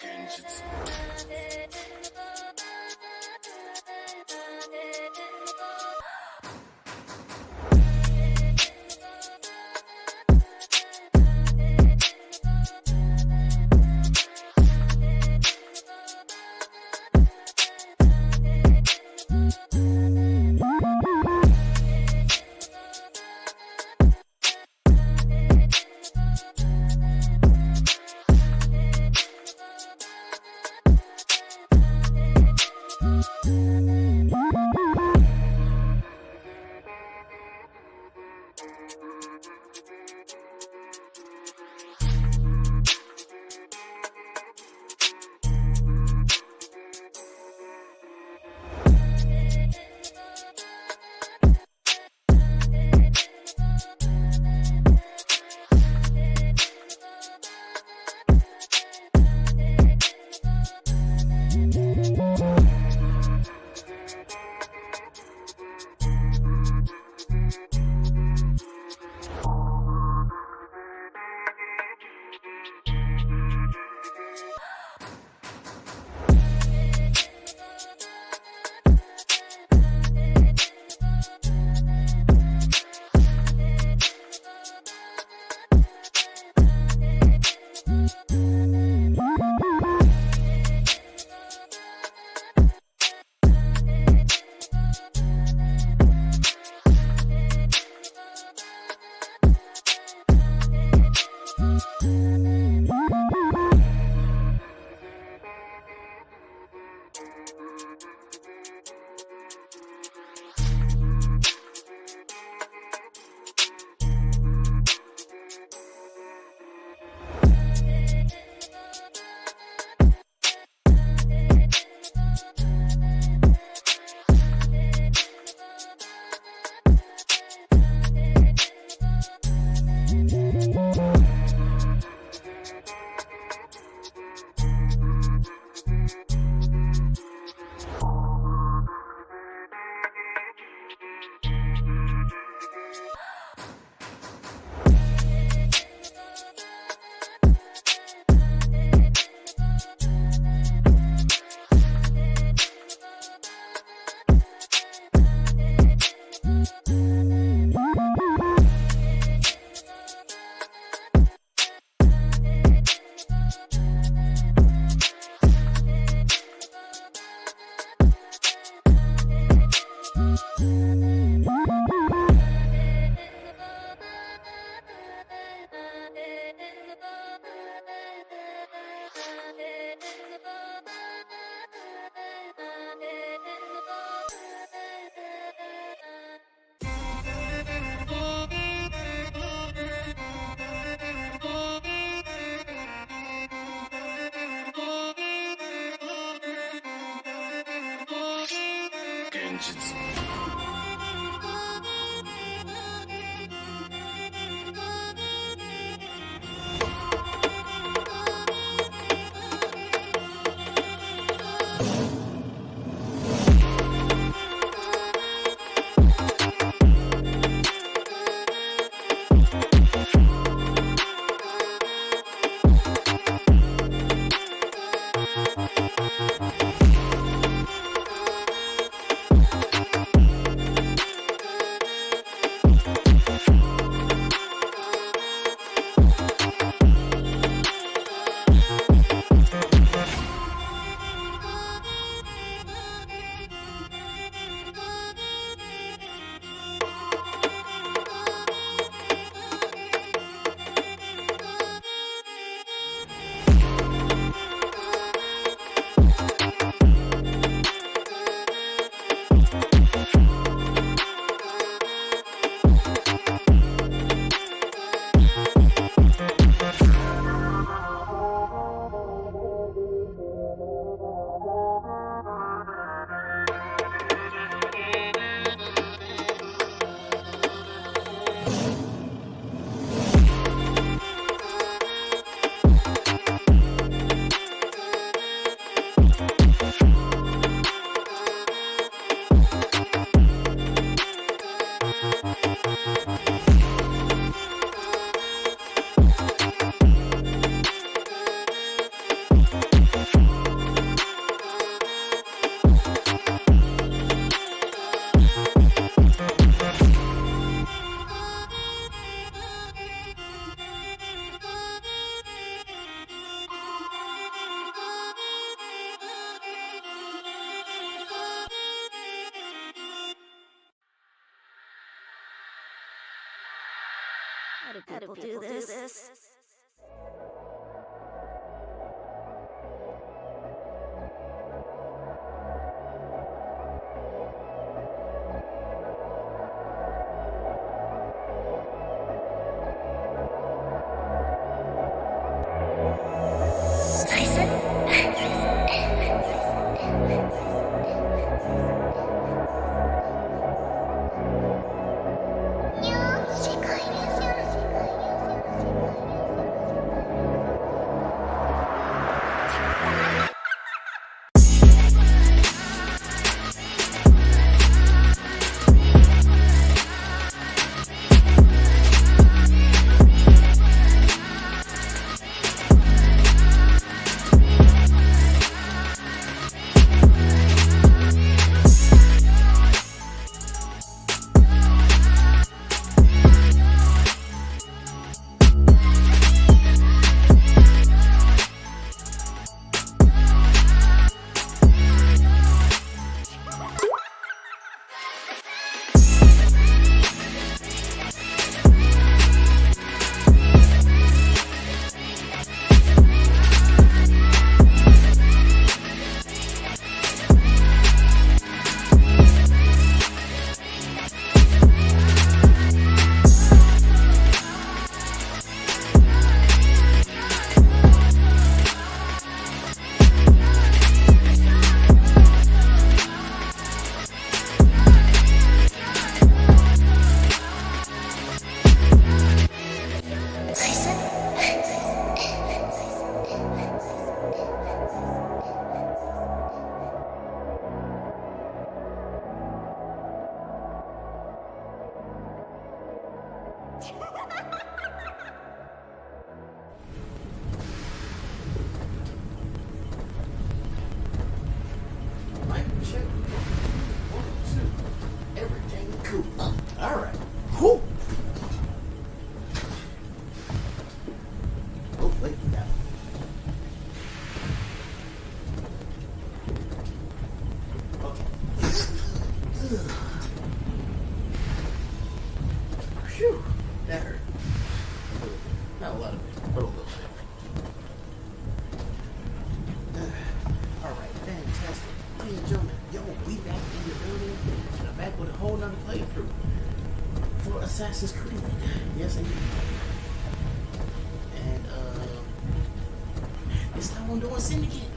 Genjutsu. Genjutsu. How do people do this? Phew, that hurt. Not a lot of it, but a little bit. Alright, fantastic. Ladies and gentlemen, yo, we back in the building, and I'm back with a whole nother playthrough for Assassin's Creed. Yes, indeed. And, this time I'm doing Syndicate.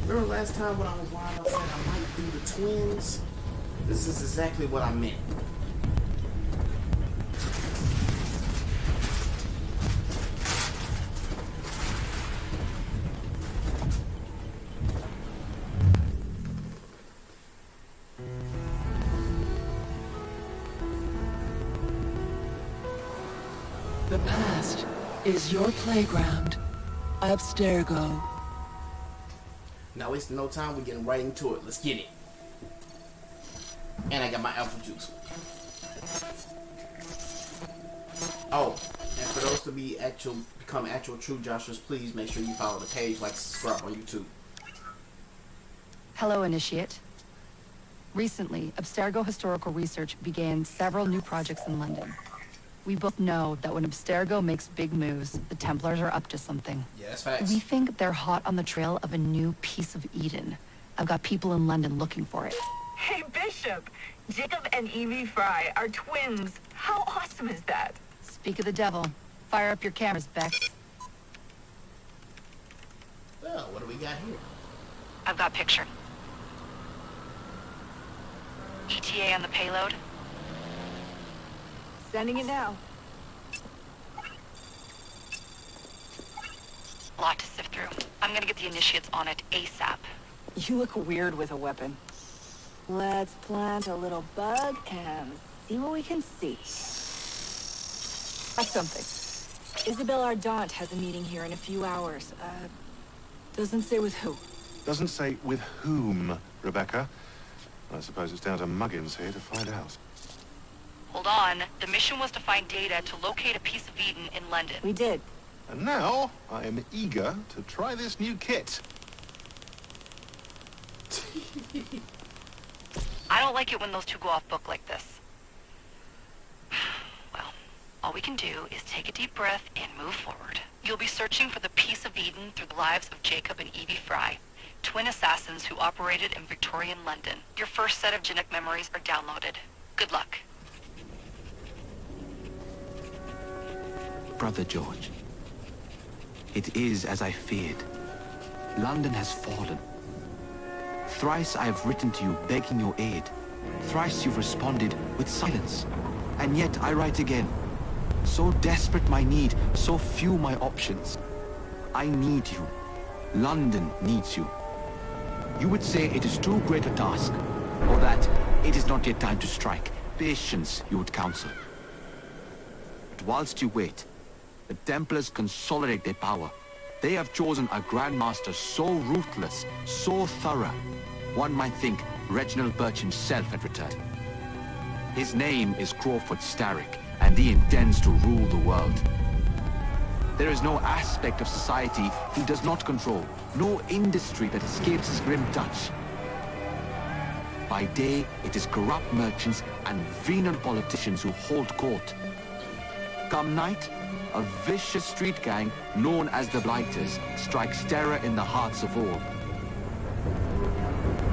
Remember last time when I was live, I said I might do the twins? This is exactly what I meant. The past is your playground. Abstergo. Now wasting no time, we're getting right into it. Let's get it. And I got my apple juice. Oh, and for those to become actual true Joshuas, please make sure you follow the page, like, subscribe on YouTube. Hello, Initiate. Recently, Abstergo Historical Research began several new projects in London. We both know that when Abstergo makes big moves, the Templars are up to something. Yeah, that's facts. We think they're hot on the trail of a new piece of Eden. I've got people in London looking for it. Hey, Bishop! Jacob and Evie Fry are twins. How awesome is that? Speak of the devil. Fire up your cameras, Bex. Well, what do we got here? I've got picture. ETA on the payload? Sending it now. A lot to sift through. I'm gonna get the Initiates on it ASAP. You look weird with a weapon. Let's plant a little bug and see what we can see. That's something. Isabel Ardant has a meeting here in a few hours. Doesn't say with who. Doesn't say with whom, Rebecca. I suppose it's down to Muggins here to find out. Hold on. The mission was to find data to locate a piece of Eden in London. We did. And now, I am eager to try this new kit. I don't like it when those two go off book like this. Well, all we can do is take a deep breath and move forward. You'll be searching for the piece of Eden through the lives of Jacob and Evie Fry, twin assassins who operated in Victorian London. Your first set of genetic memories are downloaded. Good luck. Brother George, it is as I feared. London has fallen. Thrice I have written to you begging your aid. Thrice you've responded with silence. And yet I write again. So desperate my need, so few my options. I need you. London needs you. You would say it is too great a task, or that it is not yet time to strike. Patience, you would counsel. But whilst you wait, the Templars consolidate their power. They have chosen a Grand Master so ruthless, so thorough. One might think Reginald Birch himself had returned. His name is Crawford Starrick, and he intends to rule the world. There is no aspect of society he does not control, no industry that escapes his grim touch. By day, it is corrupt merchants and venal politicians who hold court. Come night, a vicious street gang known as the Blighters strikes terror in the hearts of all.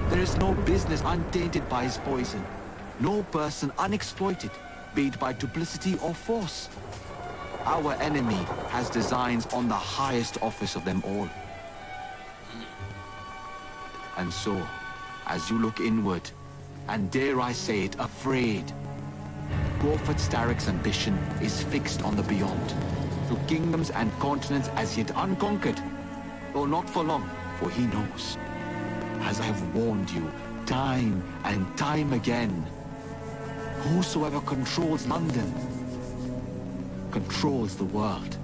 There is no business untainted by his poison, no person unexploited, be it by duplicity or force. Our enemy has designs on the highest office of them all. And so, as you look inward, and dare I say it, afraid, Crawford Starrick's ambition is fixed on the beyond, to kingdoms and continents as yet unconquered, though not for long, for he knows. As I have warned you, time and time again, whosoever controls London, controls the world.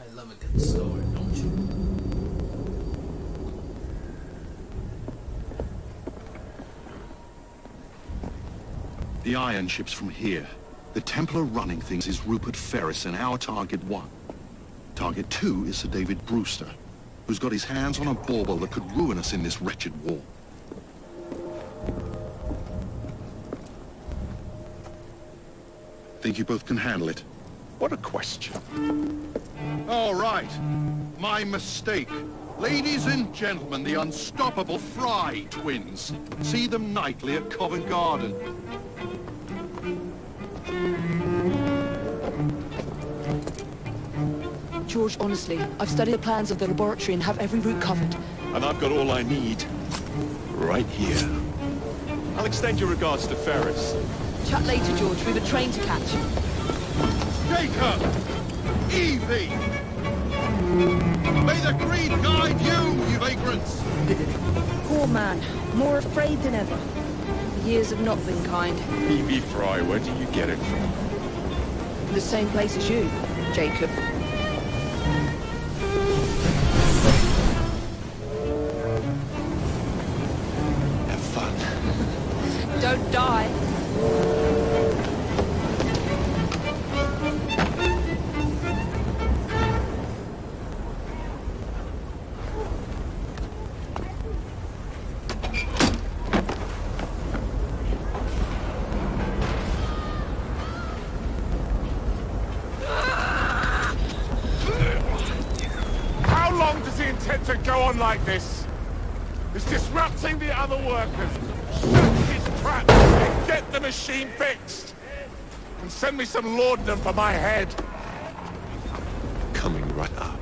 I love a good story, don't you? The iron ship's from here. The Templar running things is Rupert Ferris and our target 1. Target 2 is Sir David Brewster, who's got his hands on a bauble that could ruin us in this wretched war. Think you both can handle it? What a question. All right. My mistake. Ladies and gentlemen, the unstoppable Fry twins. See them nightly at Covent Garden. George, honestly, I've studied the plans of the laboratory and have every route covered. And I've got all I need right here. I'll extend your regards to Ferris. Chat later, George. We've a train to catch. Jacob! Evie! May the greed guide you, you vagrants! Poor man, more afraid than ever. The years have not been kind. Evie Fry, where do you get it from? The same place as you, Jacob. Have fun. Don't die. How long does he intend to go on like this? He's disrupting the other workers. Shut his trap and get the machine fixed. And send me some laudanum for my head. Coming right up.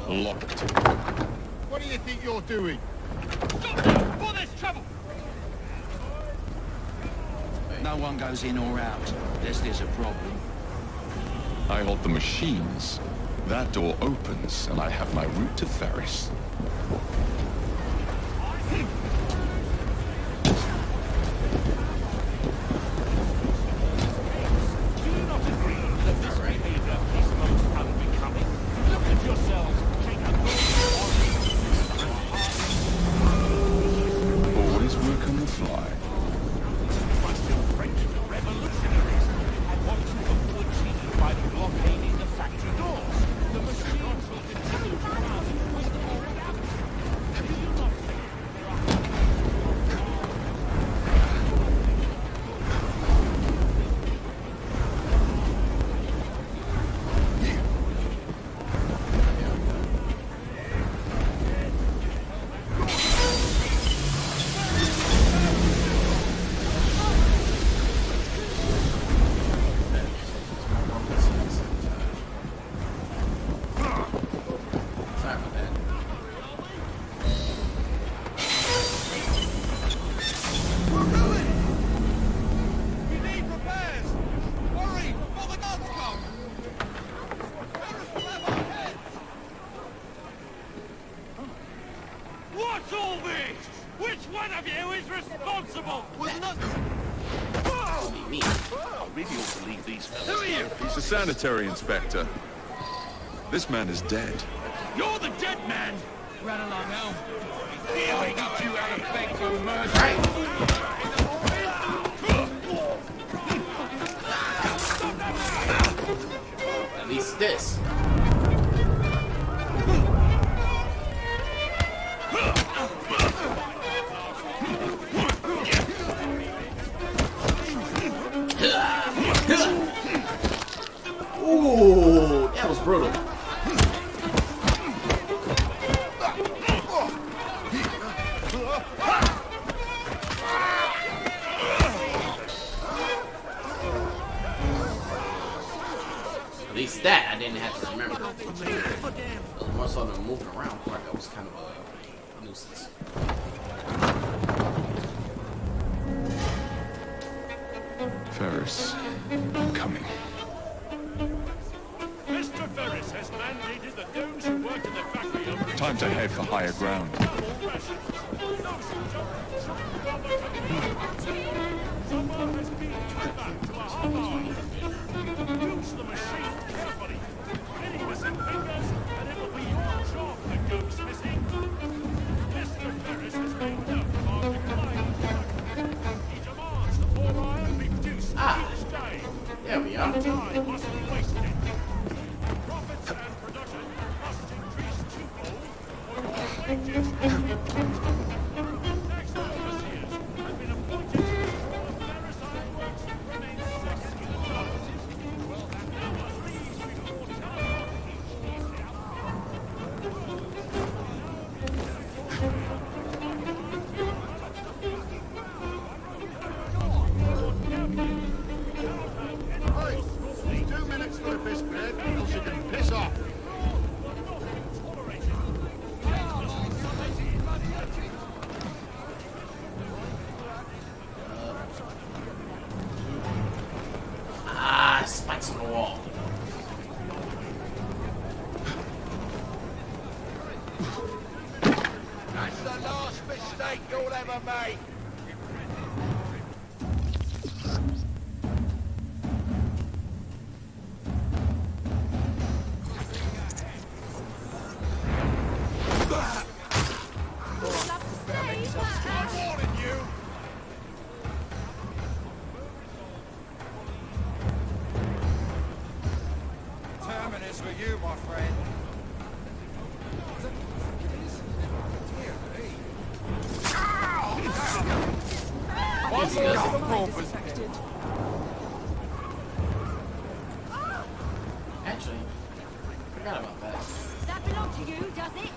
Locked. What do you think you're doing? Stop! For this trouble! No one goes in or out. There's a problem. I hold the machines. That door opens, and I have my route to Ferris. Always work on the fly. What's all this? Which one of you is responsible? Me. I really ought to leave these fellas. Who are you? He's a sanitary inspector. This man is dead. You're the dead man. Run along home. I teach you how to beg for mercy. At least this. Ooh, that was brutal. At least that I didn't have to remember. It was more so the moving around part that was kind of a nuisance. Ferris, I'm coming. Mr. Ferris has mandated that those who work in the factory Time to head for higher ground. Use the machine carefully. Any missing fingers, and it'll be your job that goes missing. Mr. Ferris has made note of our declining production. He demands the 4 iron be produced each day. There we are. No time must be wasted. Profits and production must increase twofold, or your wages and next overseers have been appointed to ensure the Ferris Iron Works remains safe in the dark. Well, no one leaves before telegraph each detail. Hey, 2 minutes for the piss break, else you can piss off. Spikes on the wall. That's the last mistake you'll ever make. I'm warning you. Terminus for you, my friend. What's the purpose? Actually, forgot about that. That belong to you, does it?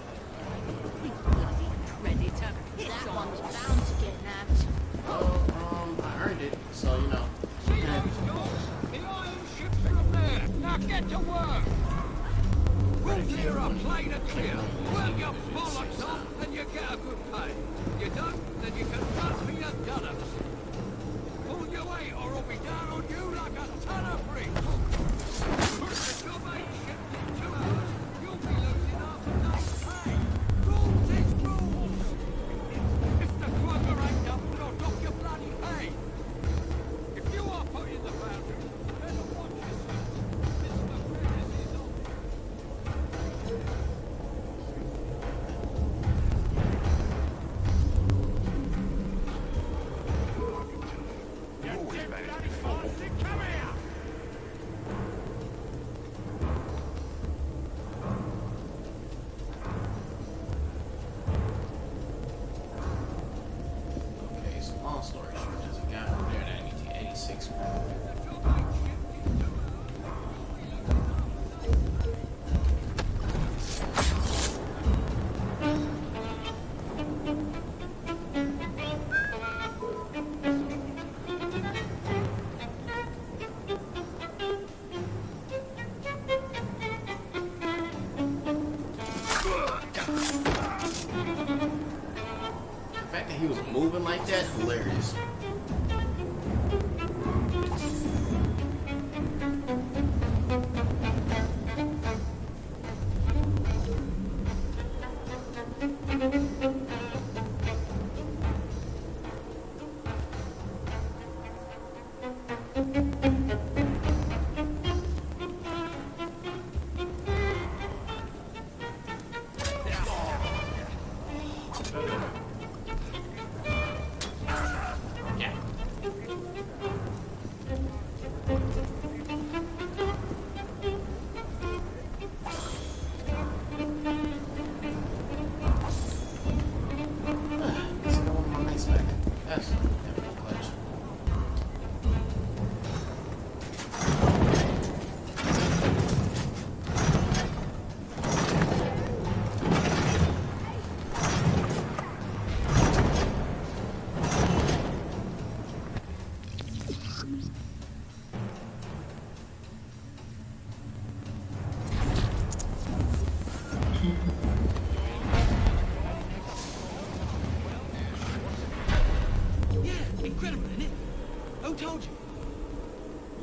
You bloody predator. That one's bound to get nabbed. Well, I earned it, so you know. The iron ships are up there. Now get to work. Rules here are plain and clear. Work your bollocks off and you get a good pay. You don't, then you can cut me a dollars. Pull your weight or I'll be down on you like a ton of bricks. The job ain't shipped in 2 hours. You'll be losing half a day's pay. Rules is rules. If the quagga ain't done, you'll drop your bloody pay. If you are put in the boundary, better watch yourself. Mr. Ferris is on. Okay, so long story short, there's a guy over there that needs the 86. The fact that he was moving like that, hilarious. Yeah. Let's go on my nice back. That's definitely clutch. Yeah, incredible, isn't it? Who told you?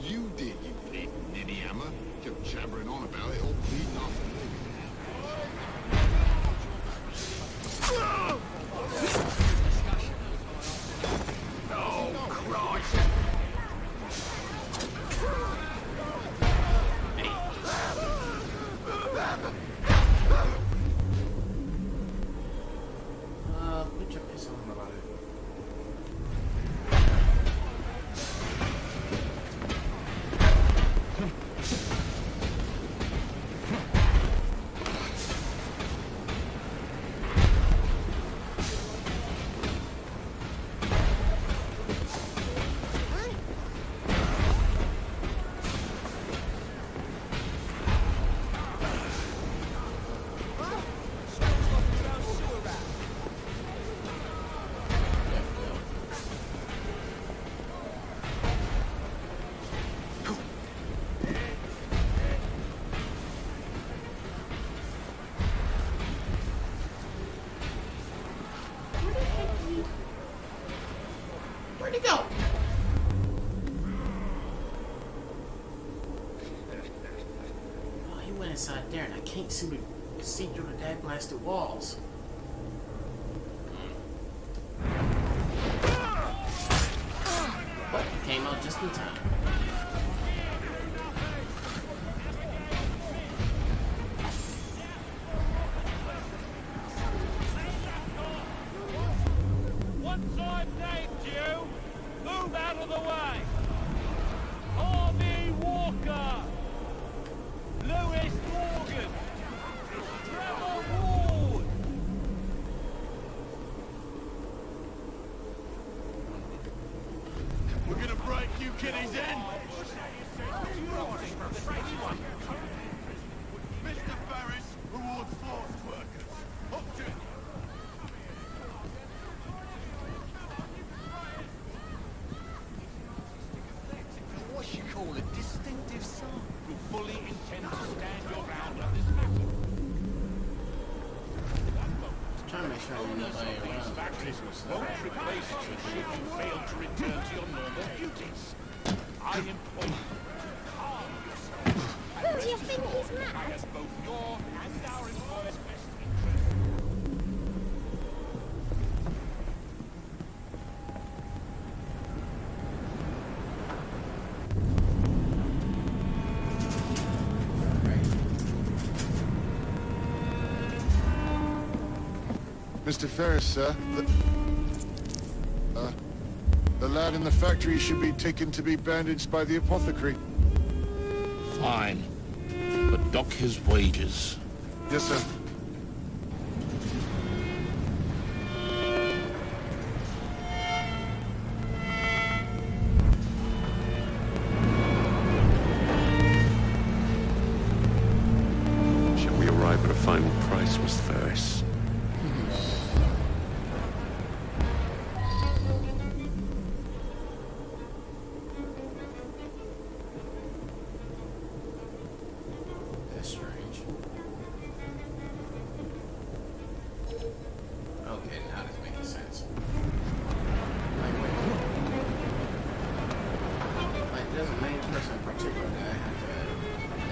You did, you big ninny hammer. Kept jabbering on about it, all bleeding off. inside there, and I can't seem to see through the dag blasted walls. But it came out just in time. Once I've named you, move out of the way. Harvey Walker, Lewis Morgan, Trevor Ward. We're gonna break you kiddies in. Mr. Ferris rewards forced workers. Up to it. What you call a distinctive sign. You fully intend to stand your ground on this matter. Trying to make sure there's nobody These around. factories won't replace you should you fail to return to your normal duties. I implore you to calm yourself. Who do you think he's I mad? have both your and our employers' best interests. Mr. Ferris, sir. The lad in the factory should be taken to be bandaged by the apothecary. Fine. But dock his wages. Yes, sir. Shall we arrive at a final price, Mr. Ferris? That's strange. Okay, now this making sense. Like, wait. Like, there's a main person in particular that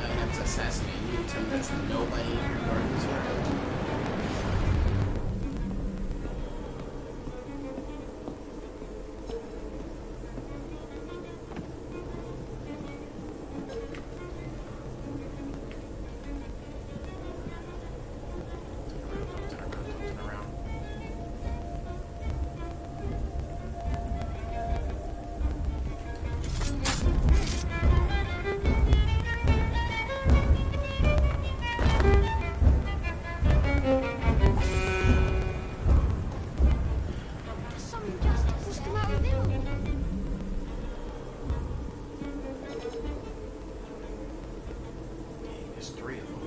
I have to assassinate. You tell me there's nobody in here guarding this area. Turn around. Some injustice is come out of him. There's three of them.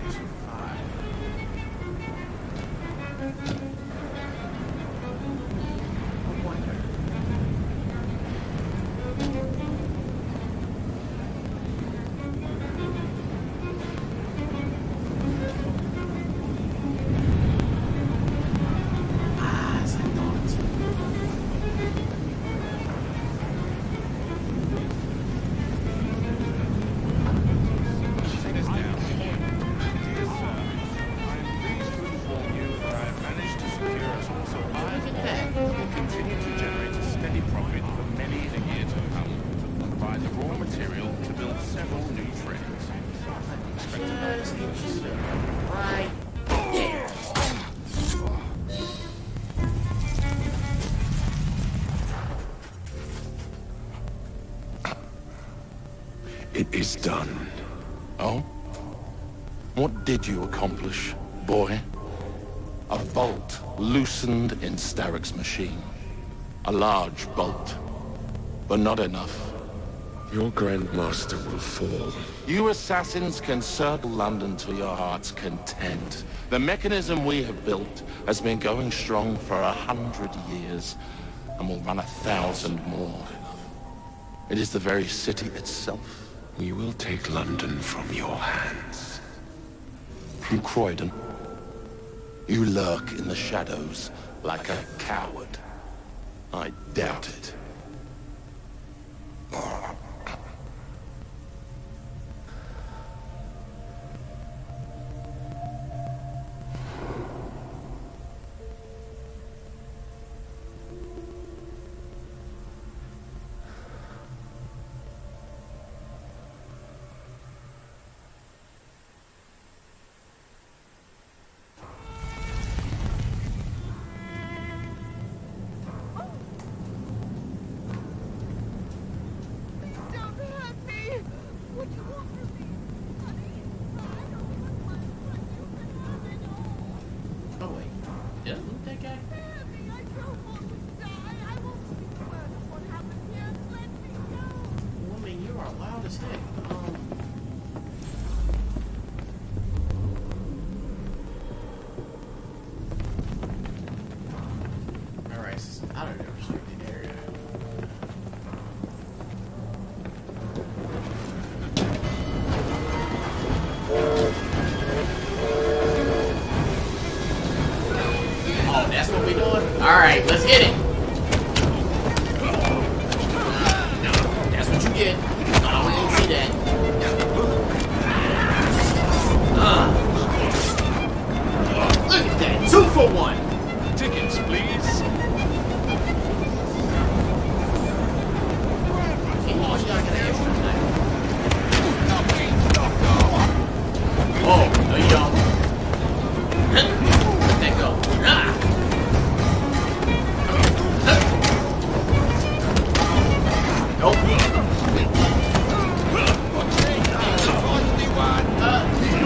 There's five. I wonder. As I thought. Look at that. Will continue to generate a steady profit for many a year to come and provide the raw material to build several new trains. Just get you right there. It is done. Oh? What did you accomplish, boy? A bolt loosened in Starrick's machine. A large bolt, but not enough. Your Grandmaster will fall. You assassins can circle London to your heart's content. The mechanism we have built has been going strong for 100 years and will run 1,000 more. It is the very city itself. We will take London from your hands. From Croydon. You lurk in the shadows like a coward. I doubt it. Oh wait, did I loot that guy? Woman, you are loud as heck. Alright, so I'm out of the restricted area. Oh, that's what we doing? Alright, let's hit it. That's what you get. Oh, we didn't see that. Look at that. 2 for 1. Tickets, please. Oh, no you don't. Let that go. Ah. Nope.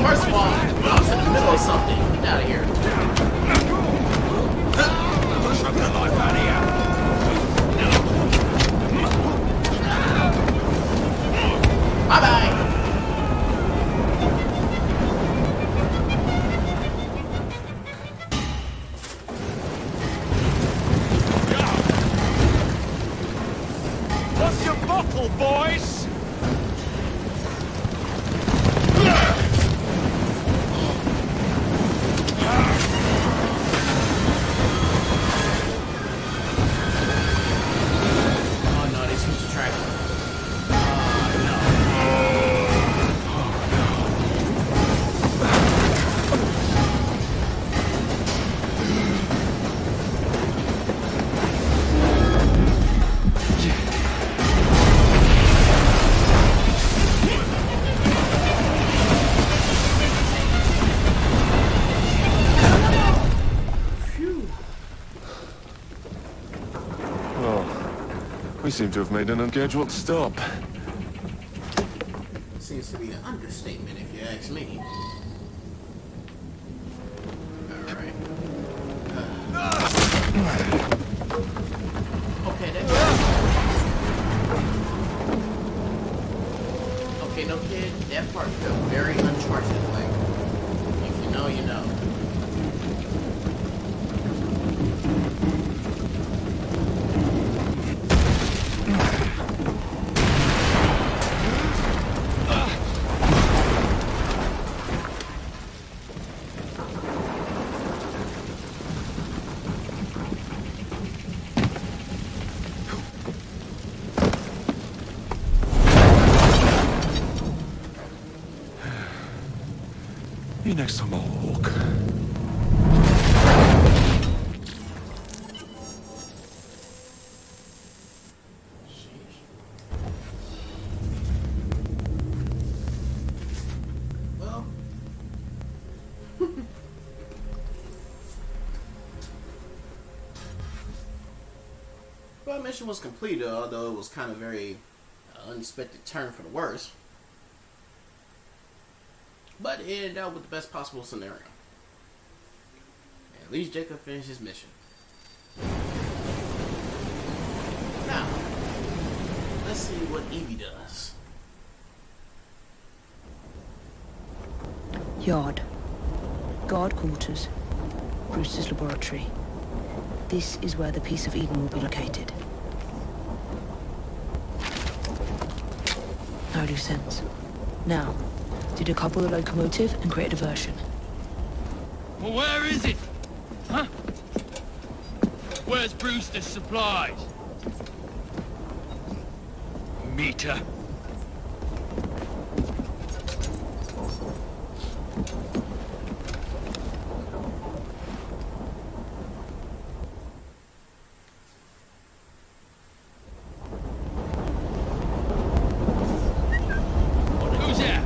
First of all, I was in the middle of something. Get out of here. Bye-bye. What's your bottle, boys? Oh no, they switched the track. We seem to have made an unscheduled stop. Seems to be an understatement, if you ask me. Alright. Okay, that's... Okay, no kid, that part felt very Uncharted like. If you know, you know. You next time I'll walk. Well. Well, mission was completed, although it was kind of very unexpected turn for the worse. But it ended up with the best possible scenario. At least Jacob finished his mission. Now, let's see what Evie does. Yard. Guard quarters. Brewster's laboratory. This is where the piece of Eden will be located. No loose ends. Now, decouple the locomotive and create a diversion. Well, where is it? Huh? Where's Brewster's supplies? Meter. Who's there?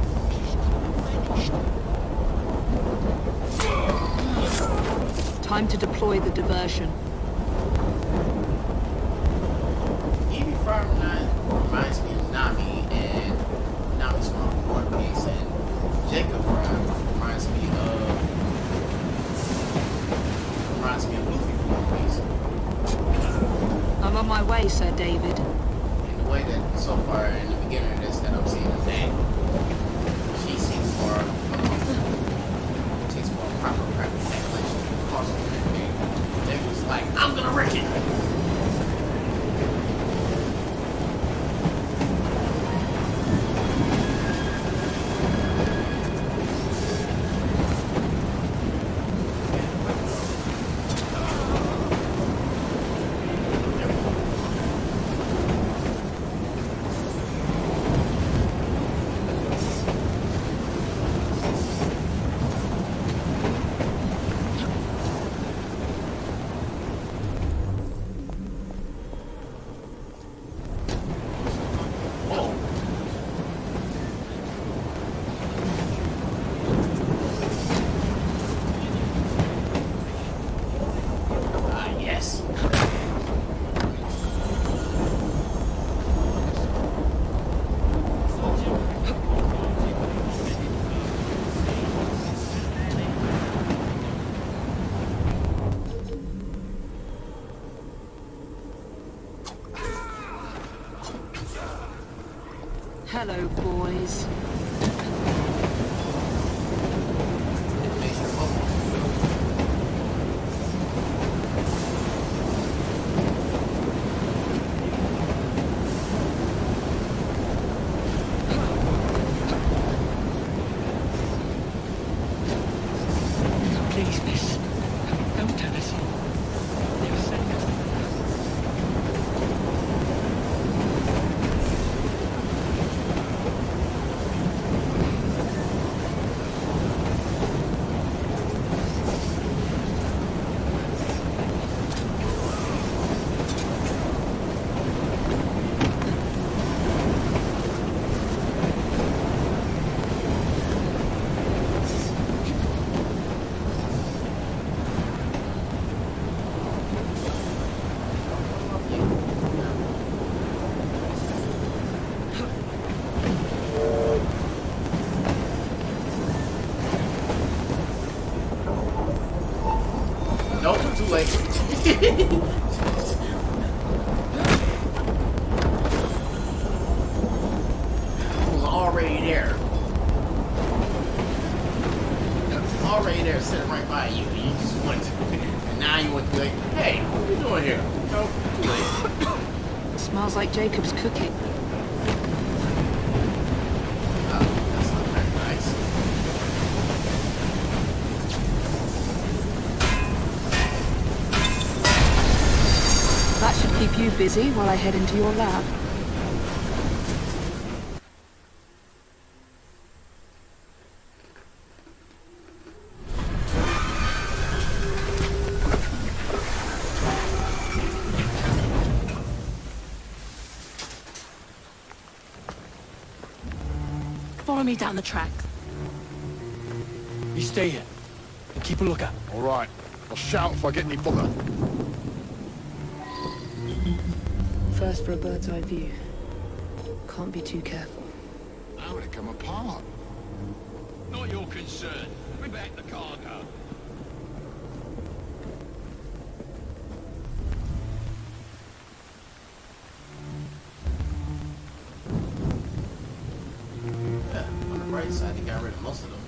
Time to deploy the diversion. Evie Fry reminds me of Nami and Nami's from One Piece, and Jacob Fry reminds me of Luffy from One Piece. I'm on my way, Sir David. In the way that so far in the beginning of this that I'm seeing the name, she seems more takes more proper practice like she's cautious of that thing. They was like, I'm gonna wreck it. Yes. Hello, boys. Please, miss. Don't tell us. They'll send us. Nope, too late. I was already there. Already there, sitting right by you. You just went. And now you want to be like, hey, what are we doing here? Nope, too late. Smells like Jacob's cooking. Oh, that's not very nice. That should keep you busy while I head into your lab. Follow me down the track. You stay here and keep a lookout. All right. I'll shout if I get any bother. First for a bird's eye view. Can't be too careful. How would it come apart? Not your concern. Bring back the cargo. Yeah, on the bright side, they got rid of most of them.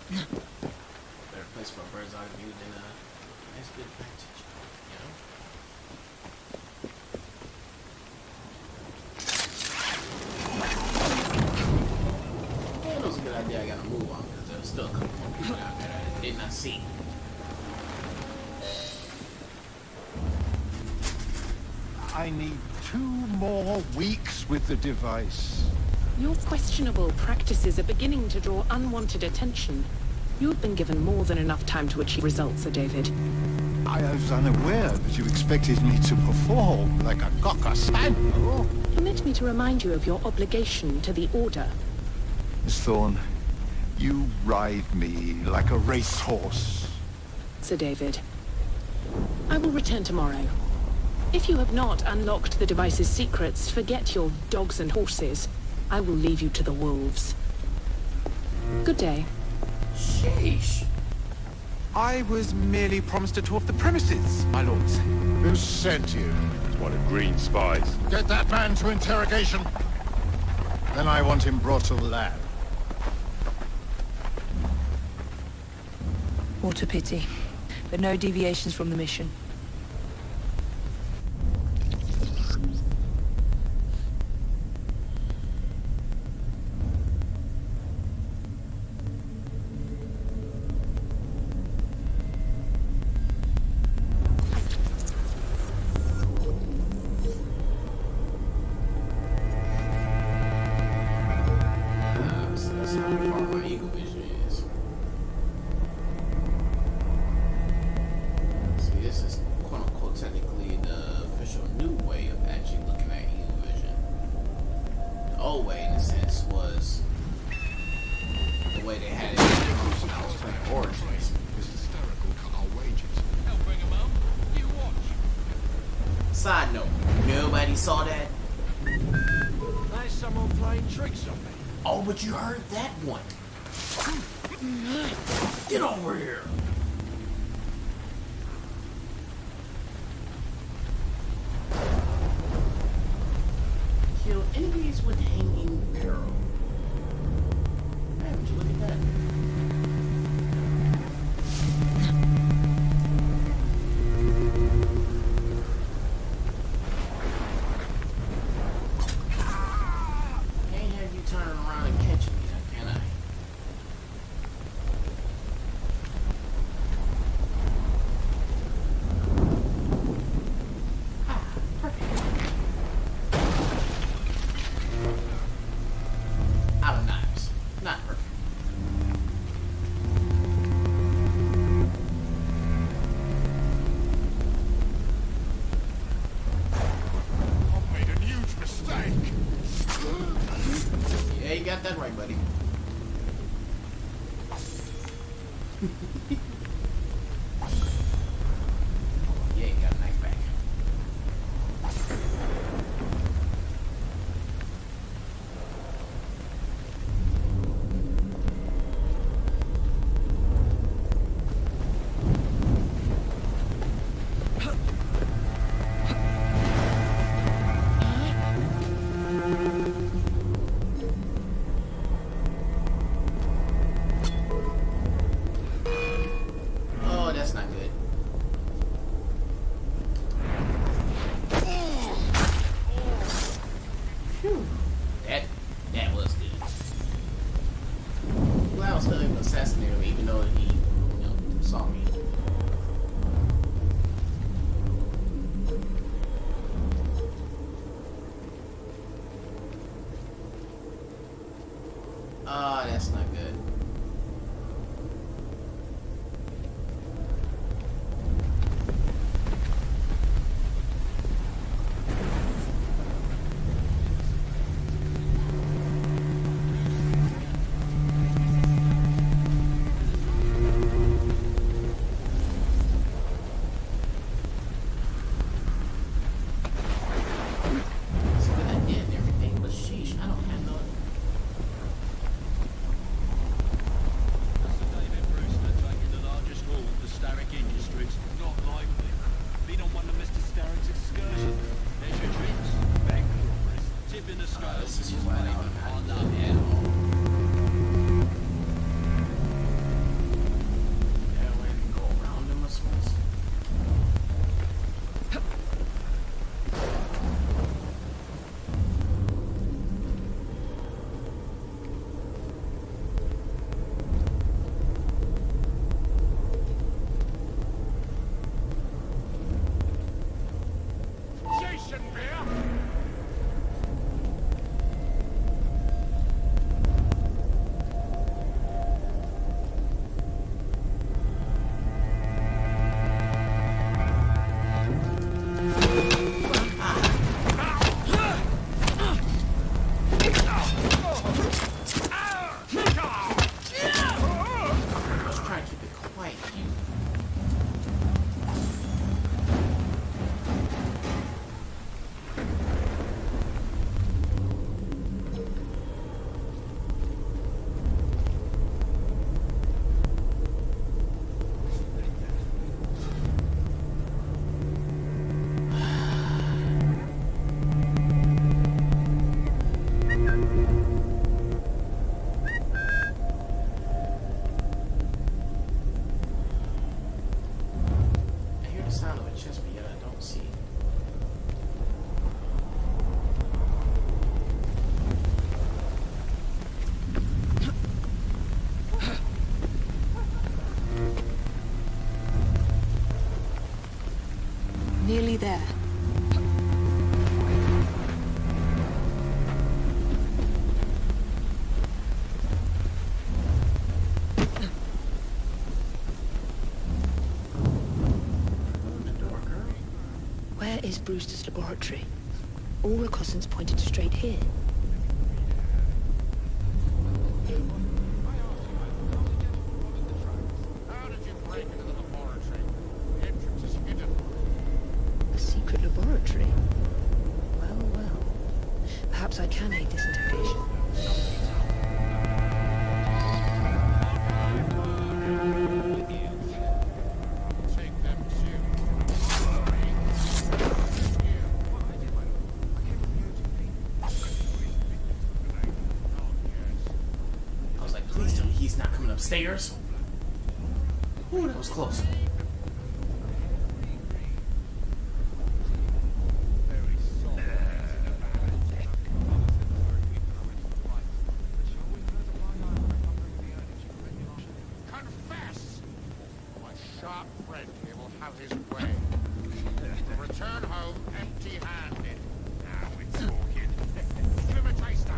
Better place for a bird's eye view than a nice good vantage point, you know? Yeah, that was a good idea. I gotta move on because there's still a couple more people out there that I did not see. I need 2 more weeks with the device. Your questionable practices are beginning to draw unwanted attention. You've been given more than enough time to achieve results, Sir David. I was unaware that you expected me to perform like a cocker spaniel. Permit me to remind you of your obligation to the Order. Miss Thorne, you ride me like a racehorse. Sir David, I will return tomorrow. If you have not unlocked the device's secrets, forget your dogs and horses. I will leave you to the wolves. Good day. Sheesh. I was merely promised a tour of the premises, my lords. Who sent you? It's one of Green's spies. Get that man to interrogation. Then I want him brought to the lab. What a pity. But no deviations from the mission. Side note, nobody saw that? There's someone playing tricks on me. Oh, but you heard that one. Get over here. Kill enemies with hanging arrow. Hey, would you look at that? Turn around and catch me, can I? Ah, perfect. Out of knives. Not perfect. I've made a huge mistake. Yeah, you got that right, buddy. Yeah, you got a knife back. Oh, that's not good. Phew. That was good. Glad I was still able to assassinate him, even though he, saw me. Ah, that's not good. Nearly there. Where is Brewster's laboratory? All reconnaissance pointed straight here. A secret laboratory? Well, well. Perhaps I can aid this interrogation. I was like, please tell me he's not coming upstairs. Ooh, that was close. Confess! My sharp friend here will have his way. Return home empty-handed. Now we're talking. Give him a taster.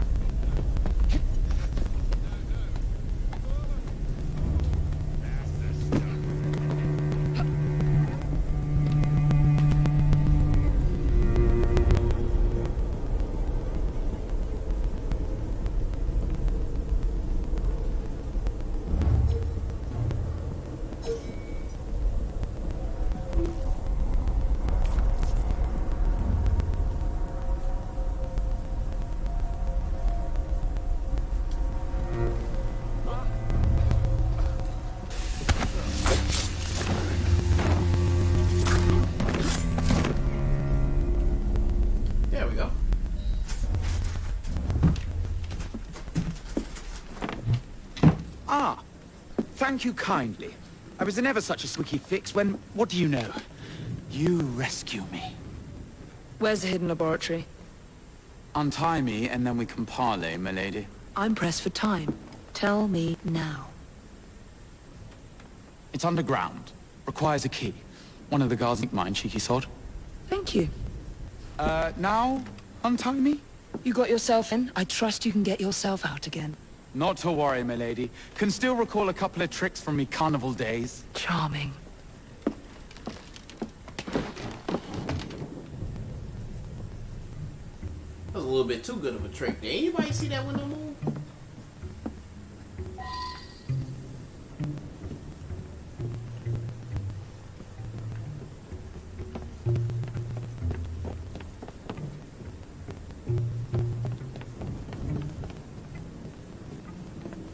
There we go. Ah, thank you kindly. I was in ever such a squicky fix when, what do you know? You rescue me. Where's the hidden laboratory? Untie me and then we can parley, milady. I'm pressed for time. Tell me now. It's underground. Requires a key. One of the guards nicked mine, cheeky sod. Thank you. Now? Untie me? You got yourself in. I trust you can get yourself out again. Not to worry, milady. Can still recall a couple of tricks from me carnival days. Charming. That was a little bit too good of a trick. Did anybody see that window move?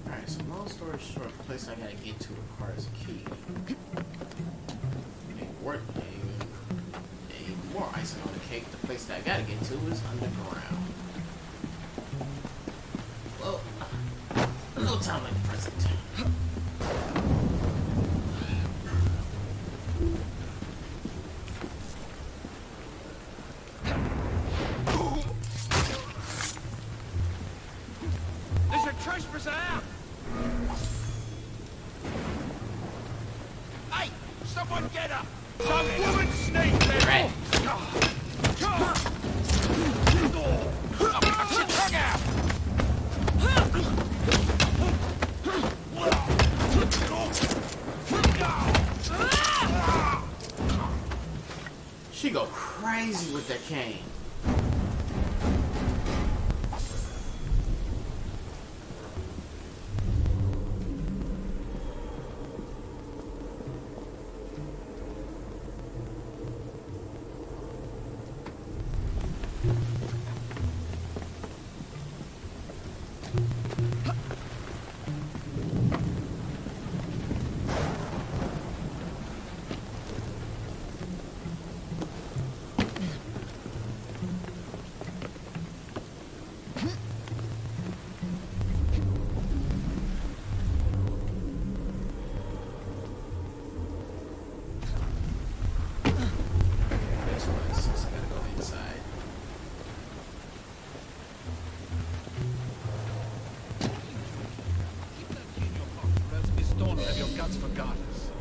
Alright, so long story short, the place I gotta get to requires a key. More icing on the cake, the place that I gotta get to is underground. Well, a little time like the present. There's a trespasser out! Hey! Someone get her! Some woman sneak there! Right. She go crazy with that cane.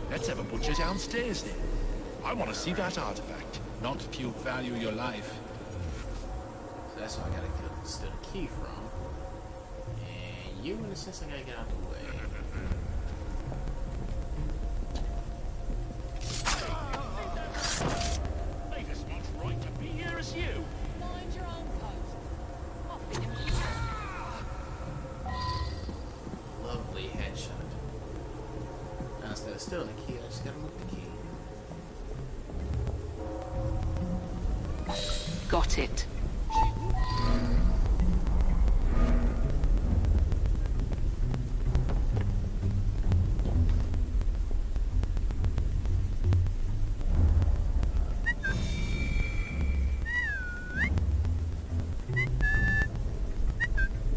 Let's have a butcher downstairs then. I want to see that artifact, not if you value your life. So that's where I gotta steal the key from. And you, in a sense, I gotta get out the way. They just want right to be here as you. Mind your own post. Off with him. Lovely headshot. Now instead of stealing the key, I just gotta look the key. Got it.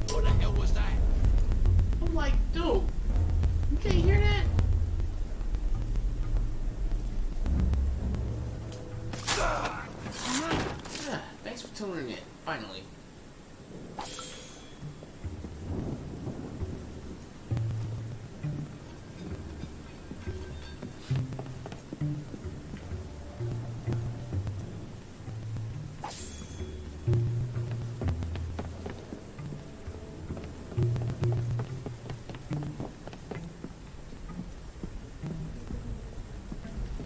What the hell was that? I'm like, dude, you can't hear that? Yeah, thanks for tuning in, finally.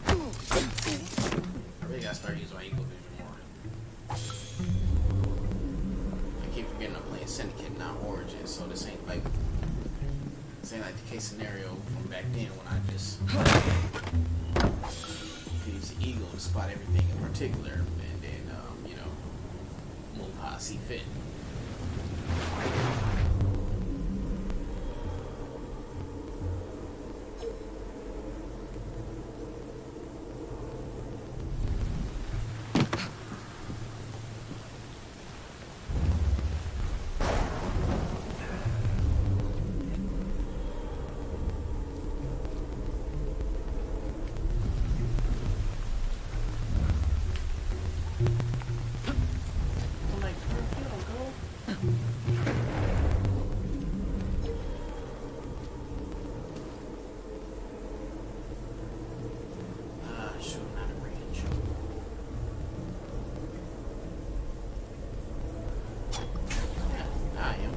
I really gotta start using my Eagle Vision more. I keep forgetting I'm playing Syndicate, not Origin, so this ain't like the case scenario from back then when I just could use the Eagle to spot everything in particular, and then you know, move how I see fit. I'm like, where you don't go? Sure, not a range. Yeah, I am.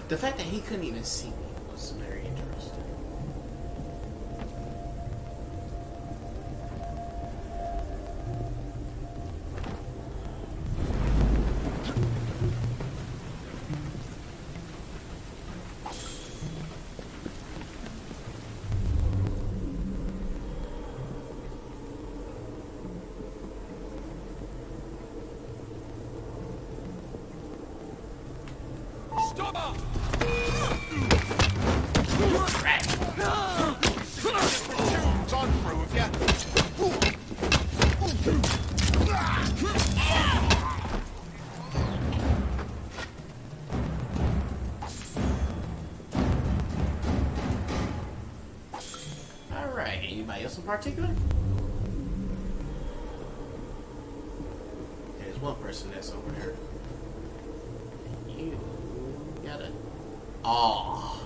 The fact that he couldn't even see me was very interesting. Stop up! It's on through with ya. Alright, anybody else in particular? There's one person that's over there. You gotta... Oh.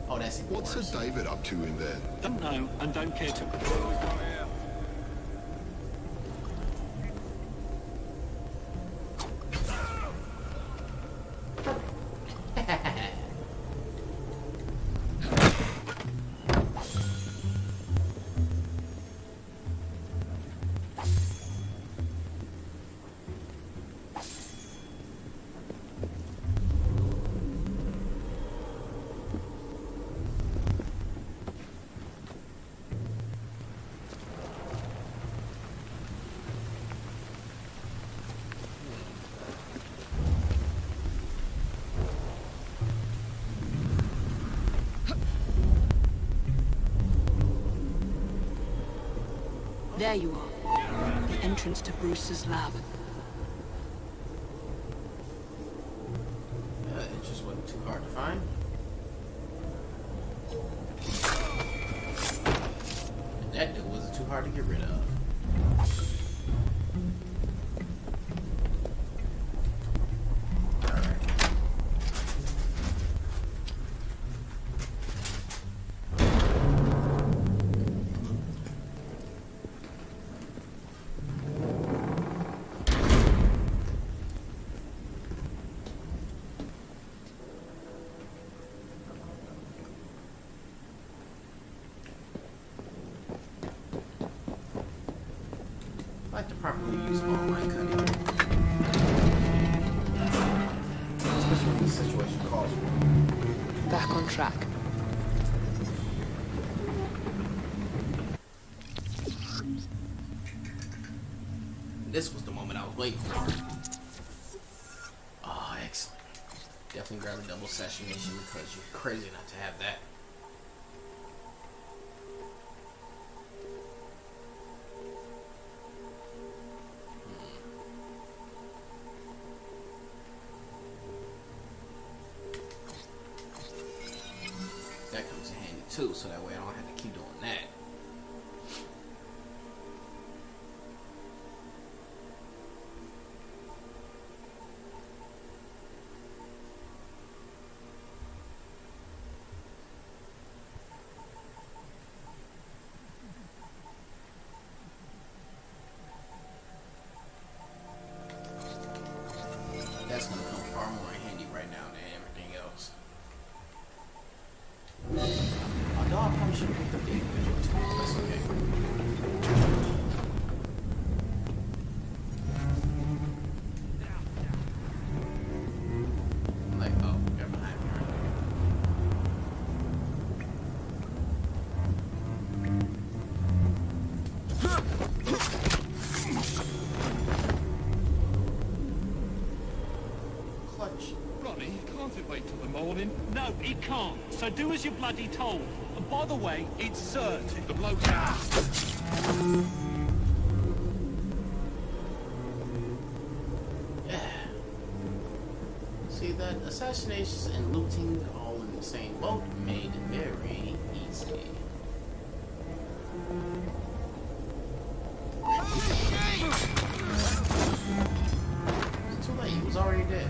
Oh, that's even What's worse. Sir David up to in there? Don't know and don't care to. There you are. The entrance to Brewster's lab. It just wasn't too hard to find. And that dude wasn't too hard to get rid of. I like to properly use online cutting, especially when the situation calls for it. Back on track. This was the moment I was waiting for. Oh, excellent. Definitely grab a double assassination because you're crazy not to have that. That comes in handy too, so that way I don't have to keep doing that. That's going to come far more in handy right now than everything else. Although I probably should have picked up the individual too. That's okay. I'm like, oh, they're behind me right Clutch. Ronnie, can't it wait till the morning? No, it can't. So do as you're bloody told. And by the way, it's Zert, the bloke's house. Yeah. See, that assassinations and looting all in the same boat made it very easy. It's too late, he was already dead.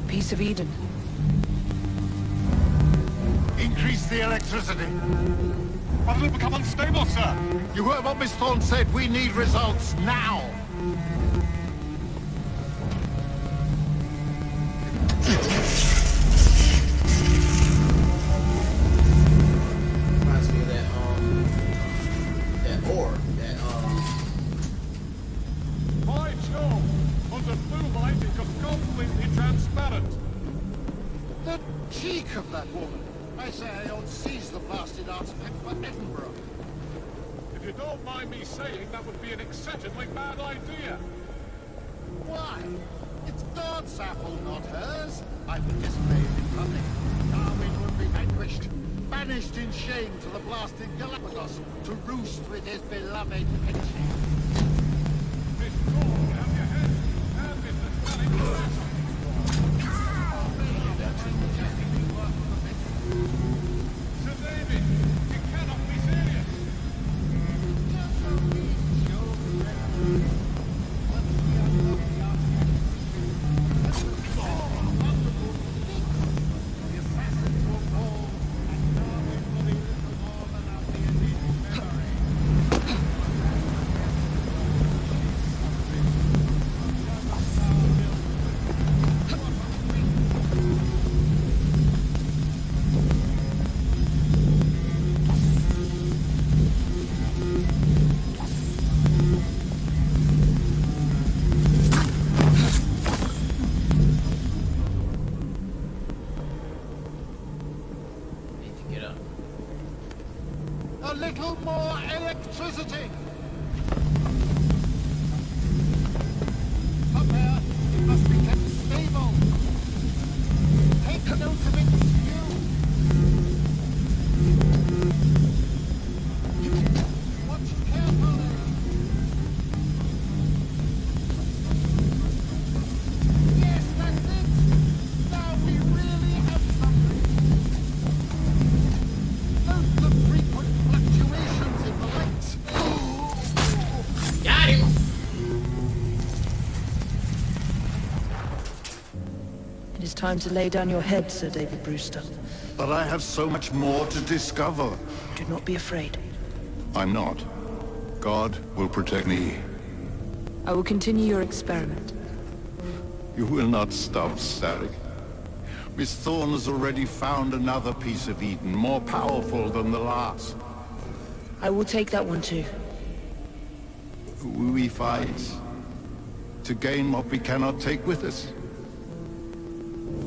Piece of Eden. Increase the electricity. But it'll become unstable, sir. You heard what Miss Thorne said. We need results now. Reminds me of that ore, By Jove! Under blue light, it was completely transparent. The cheek of that woman. I say I ought to seize the blasted artifact for Edinburgh. If you don't mind me saying, that would be an exceptionally bad idea. Why? It's God's apple, not hers. I've been displayed in public. Darwin would be vanquished, banished in shame to the blasted Galapagos to roost with his beloved Pixie. Miss Thorne, have your head. And Mr. Stanley. electricity! Up there, it must be kept stable. Take note of its view. Watch carefully. Yes, that's it. Now we really have something. Note the frequent fluctuations in the lights. Got him! It is time to lay down your head, Sir David Brewster. But I have so much more to discover. Do not be afraid. I'm not. God will protect me. I will continue your experiment. You will not stop, Starrick. Miss Thorne has already found another piece of Eden, more powerful than the last. I will take that one too. We fight to gain what we cannot take with us.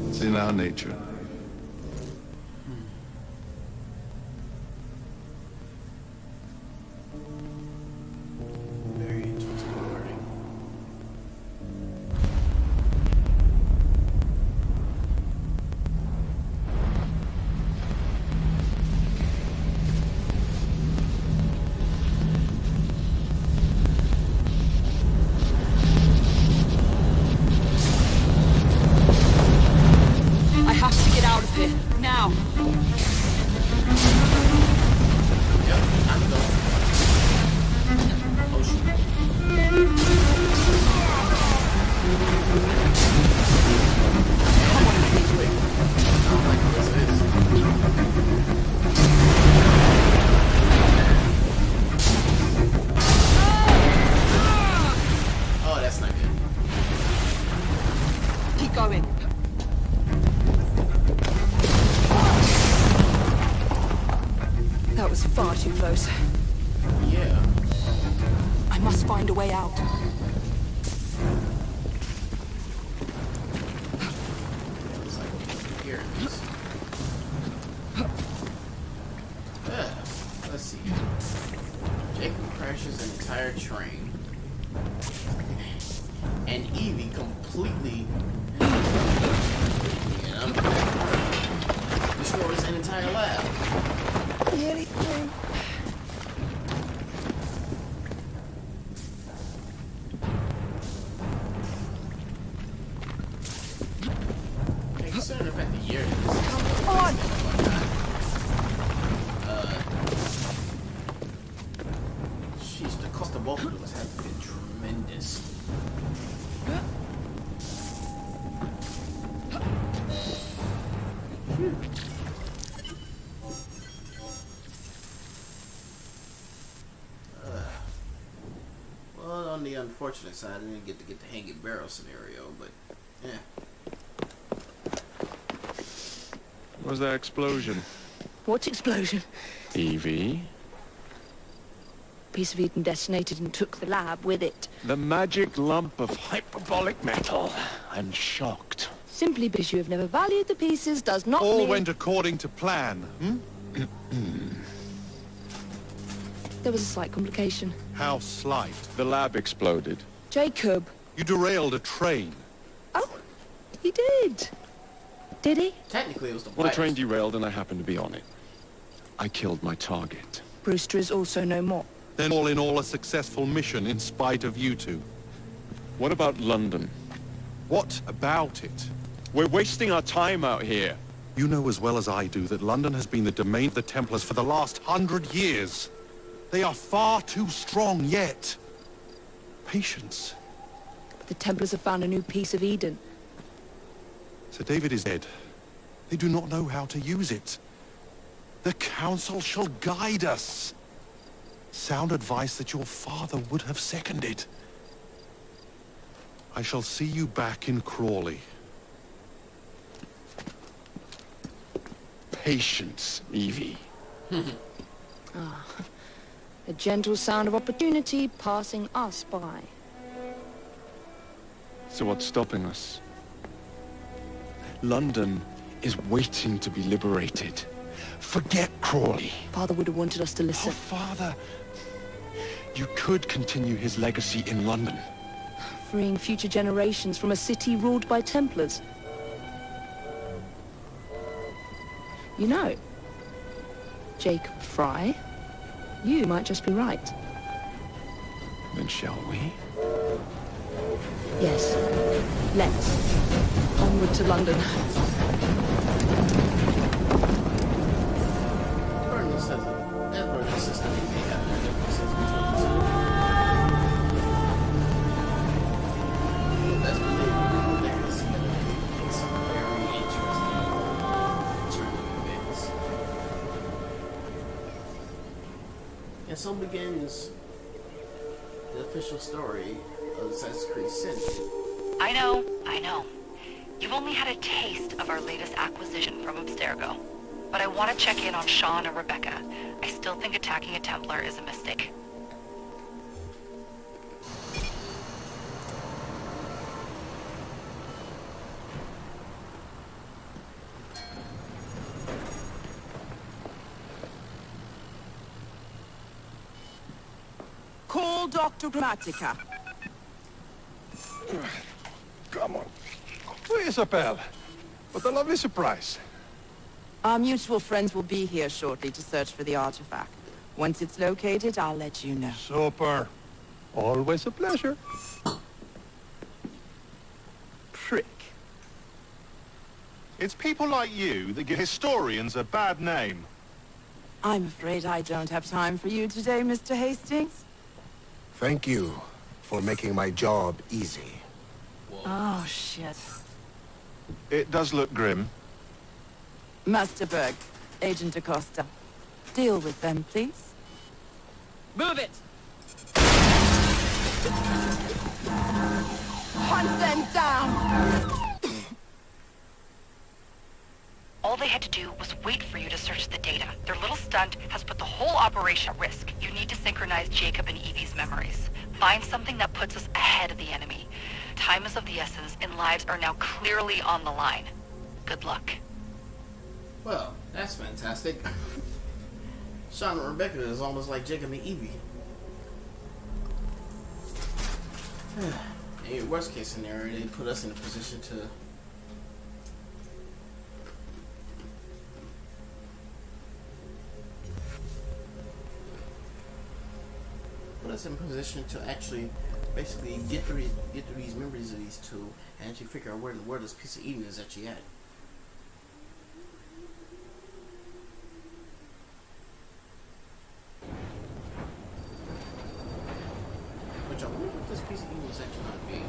It's in our nature. Very interesting wording. I have to get out of here, now. Yep, I'm going. Oh shoot. I don't like this is. Oh, that's not good. Keep going. That was far too close. Yeah. I must find a way out. Looks like we hear this. Let's see. Jacob crashes an entire train. And Evie completely destroys an entire lab. Hey, considering the fact that you're on. Jeez, the cost of both of those have been tremendous. Well, on the unfortunate side, I didn't get the hanging barrel scenario, but yeah. What was that explosion? What explosion? Evie? Piece of Eden detonated and took the lab with it. The magic lump of hyperbolic metal. I'm shocked. Simply because you have never valued the pieces does not All mean... went according to plan, hmm? There was a slight complication. How slight. The lab exploded. Jacob. You derailed a train. Oh, he did. Did he? Technically, it was the Well, the train virus. derailed and I happened to be on it. I killed my target. Brewster is also no more. Then all in all a successful mission in spite of you two. What about London? What about it? We're wasting our time out here. You know as well as I do that London has been the domain of the Templars for the last 100 years. They are far too strong yet. Patience. But the Templars have found a new piece of Eden. Sir David is dead. They do not know how to use it. The Council shall guide us. Sound advice that your father would have seconded. I shall see you back in Crawley. Patience, Evie. Ah, a gentle sound of opportunity passing us by. So what's stopping us? London is waiting to be liberated. Forget Crawley. Father would have wanted us to listen. Oh, Father. You could continue his legacy in London. Freeing future generations from a city ruled by Templars. You know, Jacob Fry, you might just be right. Then shall we? Yes. Let's. Onward to London. Burton says Edward says that he may have no differences between the two. That's believable. There is going to be some very interesting turning events. And so begins the official story of Assassin's Creed Syndicate. I know. You've only had a taste of our latest acquisition from Abstergo. But I want to check in on Sean and Rebecca. I still think attacking a Templar is a mistake. Call Dr. Grammatica. Come on. Isabel. What a lovely surprise. Our mutual friends will be here shortly to search for the artifact. Once it's located, I'll let you know. Super. Always a pleasure. Prick. It's people like you that give historians a bad name. I'm afraid I don't have time for you today, Mr. Hastings. Thank you for making my job easy. Oh, shit. It does look grim. Masterberg, Agent Acosta. Deal with them, please. Move it! Hunt them down! All they had to do was wait for you to search the data. Their little stunt has put the whole operation at risk. You need to synchronize Jacob and Evie's memories. Find something that puts us ahead of the enemy. Time is of the essence, and lives are now clearly on the line. Good luck. Well, that's fantastic. Sean and Rebecca is almost like Jacob and Evie. In worst case scenario, they put us in a position to actually basically get through these memories of these two and actually figure out where this piece of Eden is actually at. But I wonder what this piece of Eden is actually going to be.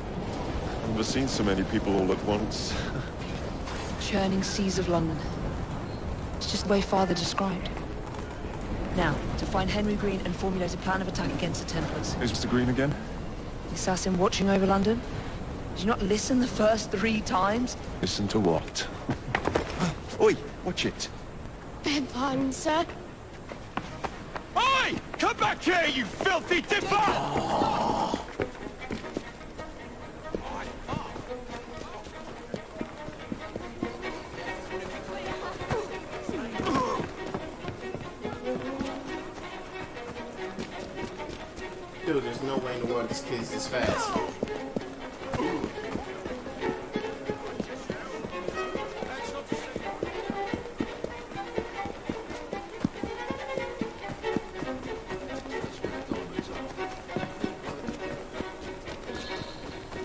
I've never seen so many people all at once. Churning seas of London. It's just the way Father described. Now, to find Henry Green and formulate a plan of attack against the Templars. Who's Mr. Green again? The assassin watching over London? Did you not listen the first 3 times? Listen to what? Oi, watch it. Beg pardon, sir. Oi! Come back here, you filthy dipper! Dude, there's no way in the world this kid's this fast.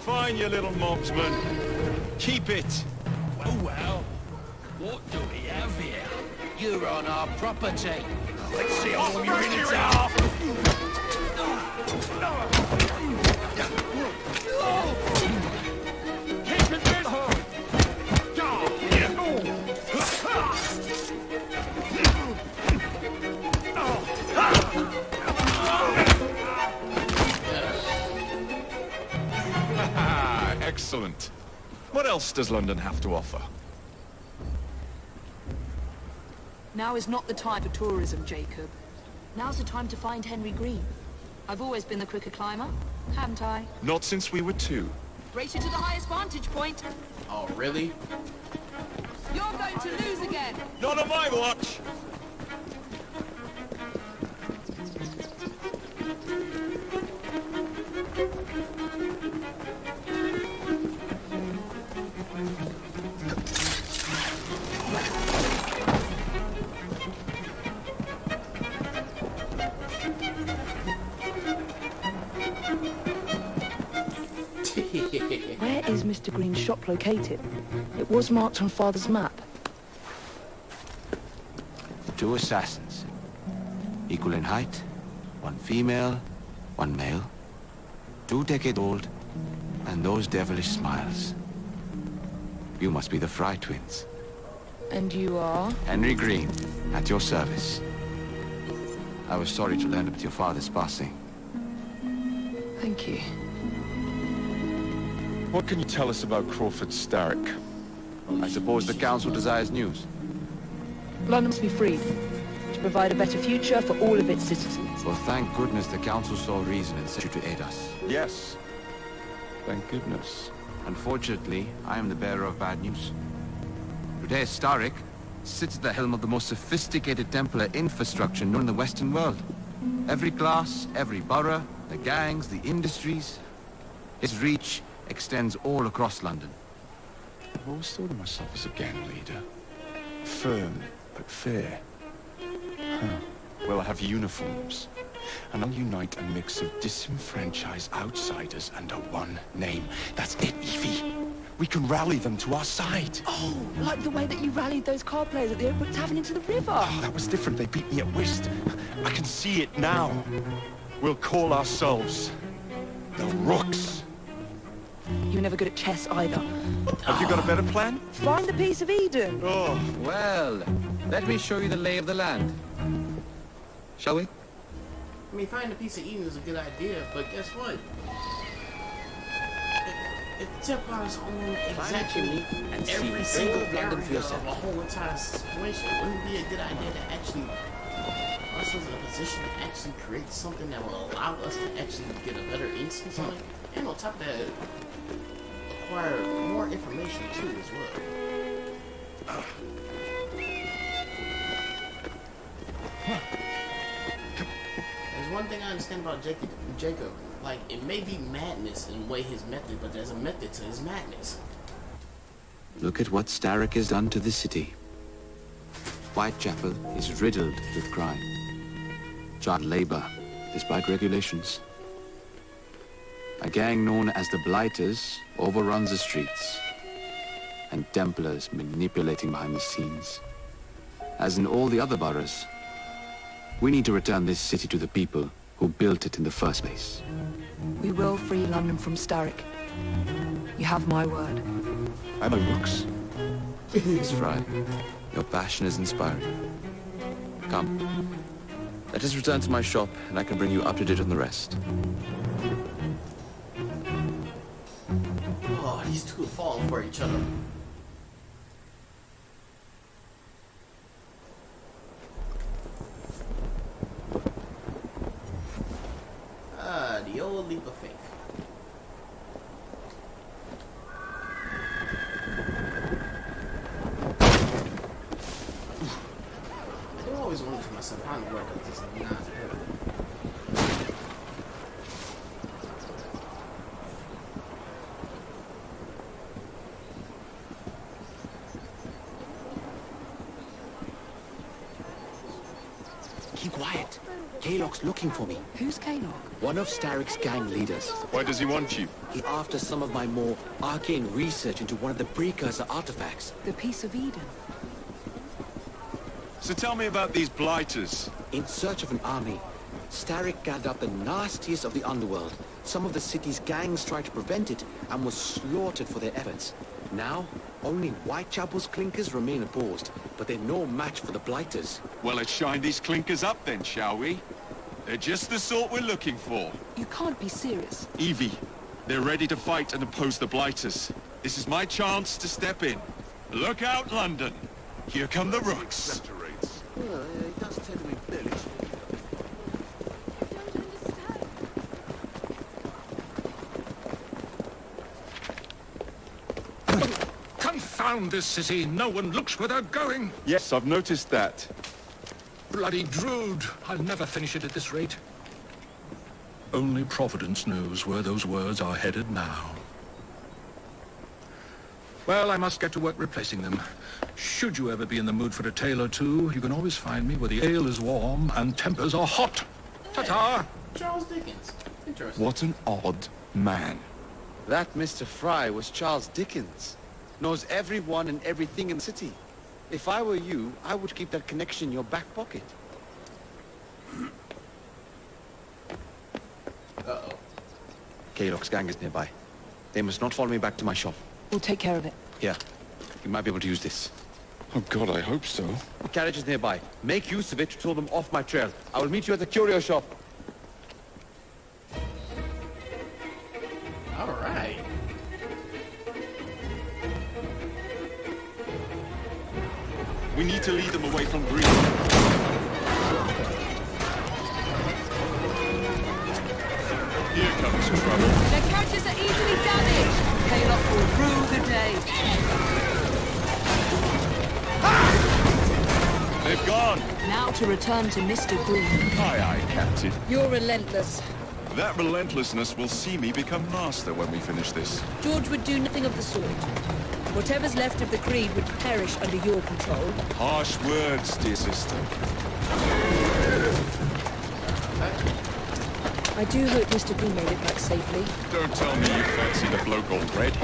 Fine, you little mobsman. Keep it. Well, what do we have here? You're on our property. Let's see how long you're in it out. Excellent. What else does London have to offer? Now is not the time for tourism, Jacob. Now's the time to find Henry Green. I've always been the quicker climber, haven't I? Not since we were 2. Race you to the highest vantage point. Oh, really? You're going to lose again. Not on my watch. Where is Mr. Green's shop located? It was marked on Father's map. 2 assassins. Equal in height. 1 female, 1 male. 2 decades old. And those devilish smiles. You must be the Fry twins. And you are? Henry Green, at your service. I was sorry to learn about your father's passing. Thank you. What can you tell us about Crawford Starrick? I suppose the Council desires news. London must be freed, to provide a better future for all of its citizens. Well, thank goodness the Council saw reason and sent you to aid us. Yes. Thank goodness. Unfortunately, I am the bearer of bad news. Today, Starrick sits at the helm of the most sophisticated Templar infrastructure known in the Western world. Every class, every borough, the gangs, the industries. His reach extends all across London. I've always thought of myself as a gang leader. Firm, but fair. Well, I have uniforms. And I'll unite a mix of disenfranchised outsiders under one name. That's it, Evie. We can rally them to our side. Oh, like the way that you rallied those card players at the Oakwood Tavern into the river. Oh, that was different. They beat me at whist. I can see it now. We'll call ourselves the Rooks. You were never good at chess either. Have you got a better plan? Find the piece of Eden. Oh, well, let me show you the lay of the land. Shall we? I mean, finding a piece of Eden is a good idea, but guess what? If the Templars own exactly every single area of a whole entire situation, wouldn't it be a good idea to actually put ourselves in a position to actually create something that will allow us to actually get a better instance on it? And on top of that, acquire more information too as well. There's one thing I understand about Jacob. Like, it may be madness in the way his method, but there's a method to his madness. Look at what Starrick has done to the city. Whitechapel is riddled with crime. Child labor, despite regulations. A gang known as the Blighters overruns the streets. And Templars manipulating behind the scenes. As in all the other boroughs, we need to return this city to the people who built it in the first place. We will free London from Starrick. You have my word. I'm a Rooks. Miss Fry, your passion is inspiring. Come, let us return to my shop, and I can bring you up to date on the rest. Oh, these two are falling for each other. The old leap of faith. I do always wonder to myself, how in the world does this not hurt? Keep quiet. Kaylock's looking for me. Who's Kaylock? One of Starrick's gang leaders. Why does he want you? He's after some of my more arcane research into one of the precursor artifacts. The piece of Eden. So tell me about these Blighters. In search of an army, Starrick gathered up the nastiest of the underworld. Some of the city's gangs tried to prevent it and was slaughtered for their efforts. Now, only Whitechapel's clinkers remain opposed, but they're no match for the Blighters. Well, let's shine these clinkers up then, shall we? They're just the sort we're looking for. You can't be serious. Evie, they're ready to fight and oppose the Blighters. This is my chance to step in. Look out, London. Here come the Rooks. It does tend to be fairly Confound this city! No one looks where they're going! Yes, I've noticed that. Bloody Drood! I'll never finish it at this rate. Only Providence knows where those words are headed now. Well, I must get to work replacing them. Should you ever be in the mood for a tale or two, you can always find me where the ale is warm and tempers are hot. Ta-ta! Charles Dickens. Interesting. What an odd man. That Mr. Fry was Charles Dickens. Knows everyone and everything in the city. If I were you, I would keep that connection in your back pocket. Uh-oh. KUROKI's gang is nearby. They must not follow me back to my shop. We'll take care of it. Here. You might be able to use this. Oh God, I hope so. The carriage is nearby. Make use of it to throw them off my trail. I will meet you at the curio shop. All right. We need to lead them away from Green. Here comes trouble. Their carriages are easily damaged. KUROKI will rue the day. They've gone. Now to return to Mr. Green. Aye, aye, Captain. You're relentless. That relentlessness will see me become master when we finish this. George would do nothing of the sort. Whatever's left of the Creed would perish under your control. Harsh words, dear sister. I do hope Mr. Green made it back safely. Don't tell me you fancy the bloke already.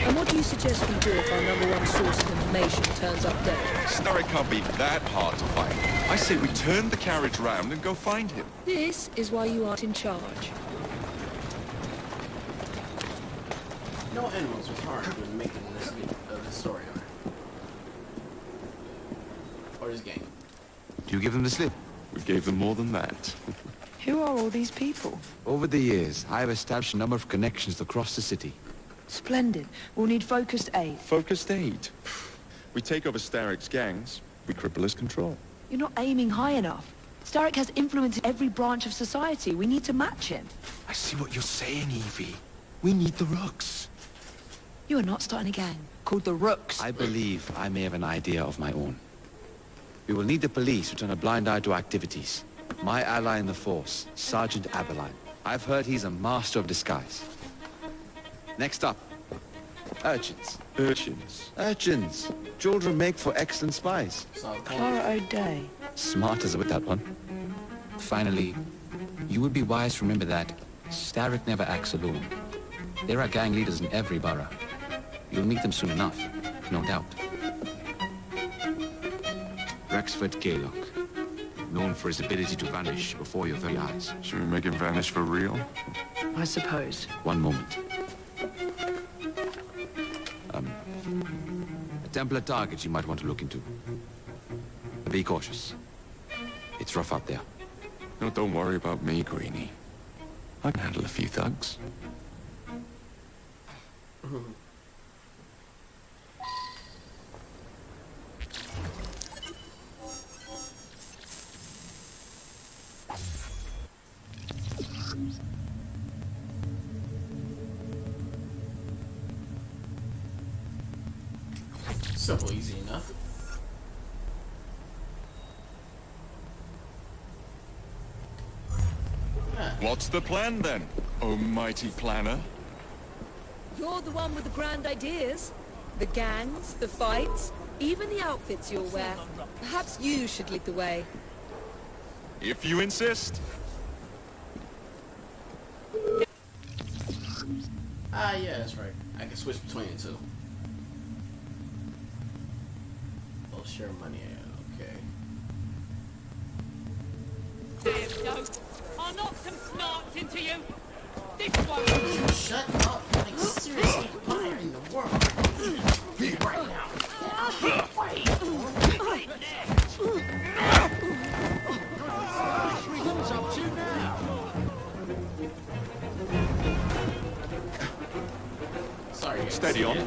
And what do you suggest we do if our #1 source of information turns up dead? Starrick can't be that hard to find. I say we turn the carriage round and go find him. This is why you aren't in charge. No animals was harmed when making this story arc. Or his gang. Do you give them the slip? We gave them more than that. Who are all these people? Over the years, I have established a number of connections across the city. Splendid. We'll need focused aid. Focused aid. We take over Starrick's gangs, we cripple his control. You're not aiming high enough. Starrick has influence in every branch of society. We need to match him. I see what you're saying, Evie. We need the Rooks. You are not starting a gang called the Rooks. I believe I may have an idea of my own. We will need the police to turn a blind eye to activities. My ally in the force, Sergeant Aberline. I've heard he's a master of disguise. Next up, urchins. Urchins? Urchins. Children make for excellent spies. Clara O'Day. Smart as with that one. Finally, you would be wise to remember that Starrick never acts alone. There are gang leaders in every borough. You'll meet them soon enough, no doubt. Rexford Gaylock, known for his ability to vanish before your very eyes. Should we make him vanish for real? I suppose. One moment. A Templar target you might want to look into. Be cautious. It's rough out there. No, don't worry about me, Greenie. I can handle a few thugs. Simple, easy enough. What's the plan then, oh mighty planner? You're the one with the grand ideas. The gangs, the fights, even the outfits you'll wear. Perhaps you should lead the way. If you insist. Ah, yeah, that's right. I can switch between the two. We'll share money, okay. I'll knock some smarts into you. This one. You shut up. Like, seriously, fire in the world. Leave right now. Wait. What's up to now? Sorry, guys. Steady on.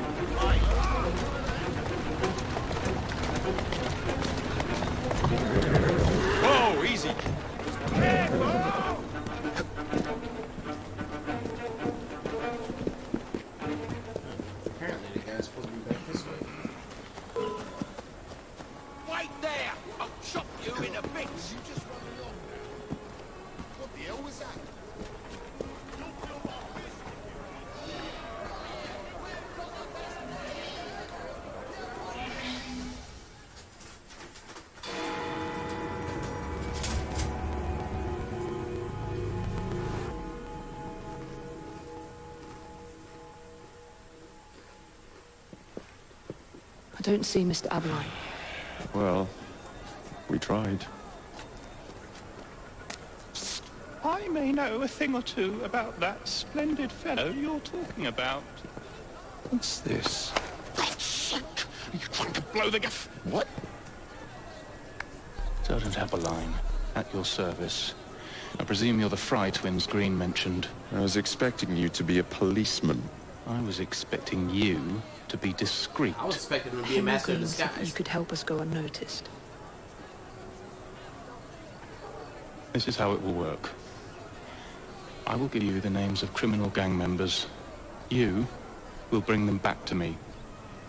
Whoa, easy. Apparently the guy's supposed to be back this way. Wait there! I'll chop you in a bits! You just run along. What the hell was that? don't see Mr. Aberline. Well, we tried. I may know a thing or two about that splendid fellow you're talking about. What's this? Shit! Are you trying to blow the gaff? What? Sergeant Aberline, at your service. I presume you're the Fry twins Green mentioned. I was expecting you to be a policeman. I was expecting you to be discreet. I was expecting him to be a master of disguise. You could help us go unnoticed. This is how it will work. I will give you the names of criminal gang members. You will bring them back to me.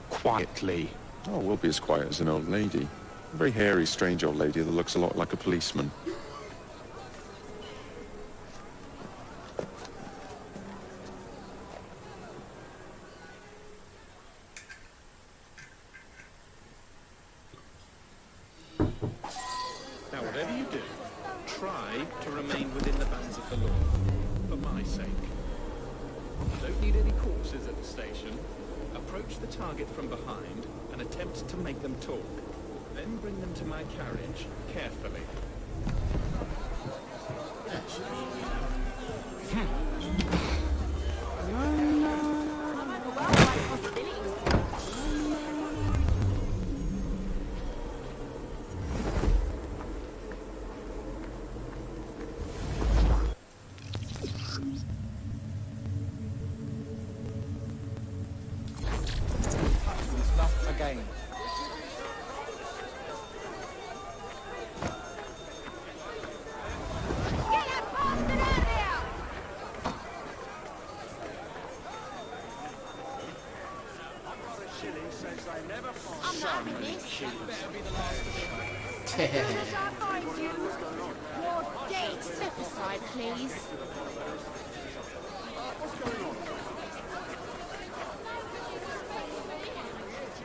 Quietly. Oh, we'll be as quiet as an old lady. A very hairy, strange old lady that looks a lot like a policeman. Now, whatever you do, try to remain within the bounds of the law. For my sake. I don't need any corpses at the station. Approach the target from behind and attempt to make them talk. Then bring them to my carriage, carefully. Again. I'm not having this. Your date, step aside, please.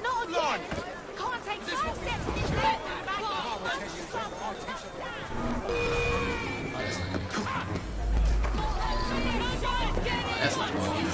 Not again! Can't take 5 steps in this room! That's not easy.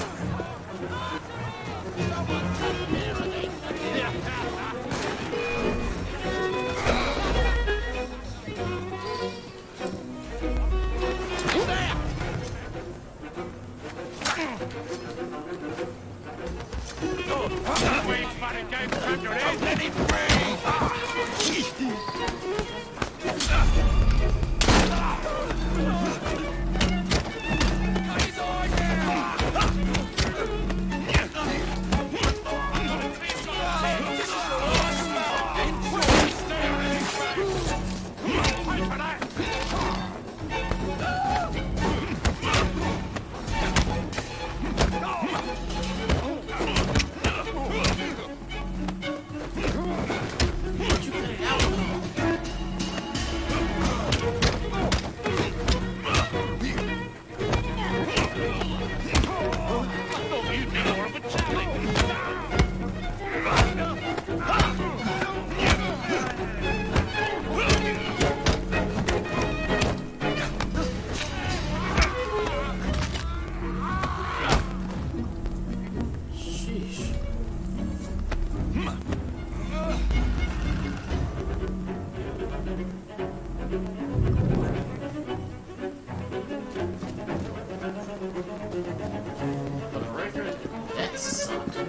For the record, that sucked. At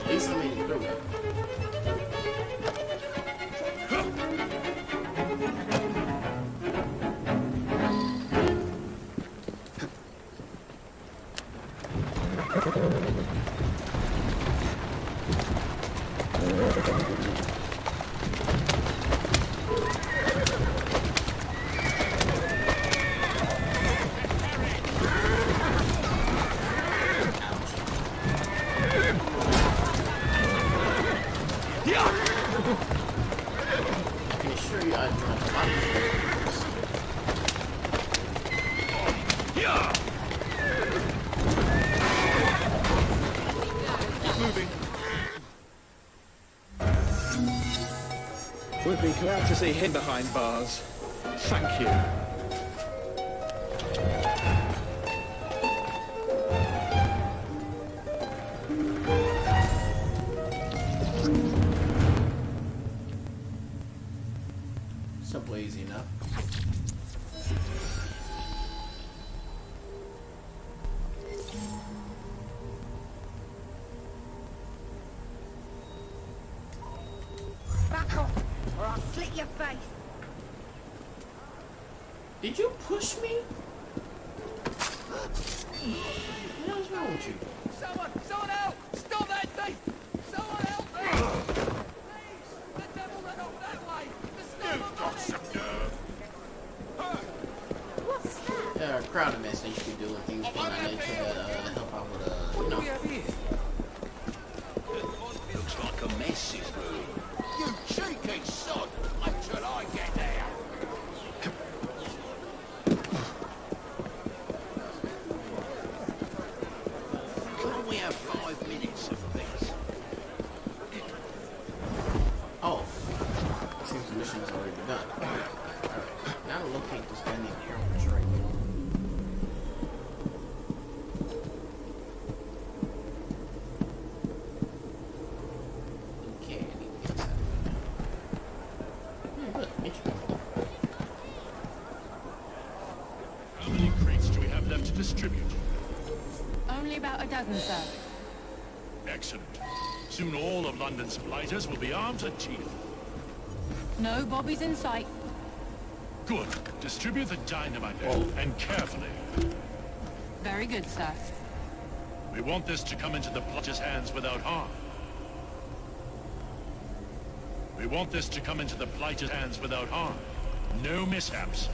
least I made it through it. I can assure you I've done a lot of things. Moving. Would be glad to see him behind bars. Thank you. Way easy enough. Back off, or I'll slit your face. Did you push me? What is wrong with you? Someone help! Stop that thing! Someone help me! Please! The devil ran off that way! You've got some nerve! What's that? There are a crowd of mess that you can do with things when I need to help out with What do we have here? Looks like a mess is brewing. You cheeky sod! Wait till I get there! Can't we have 5 minutes of peace? Oh. Seems the mission has already begun. Alright. Now to locate this guy named Harold Drake. Okay, I need to get that. Yeah, good. Interesting. How many crates do we have left to distribute? Only about a dozen, sir. Excellent. Soon all of London's blighters will be arms and teeth. No bobbies in sight. Good. Distribute the dynamite and carefully. Very good, sir. We want this to come into the blighters' hands without harm. We want this to come into the blighters' hands without harm. No mishaps.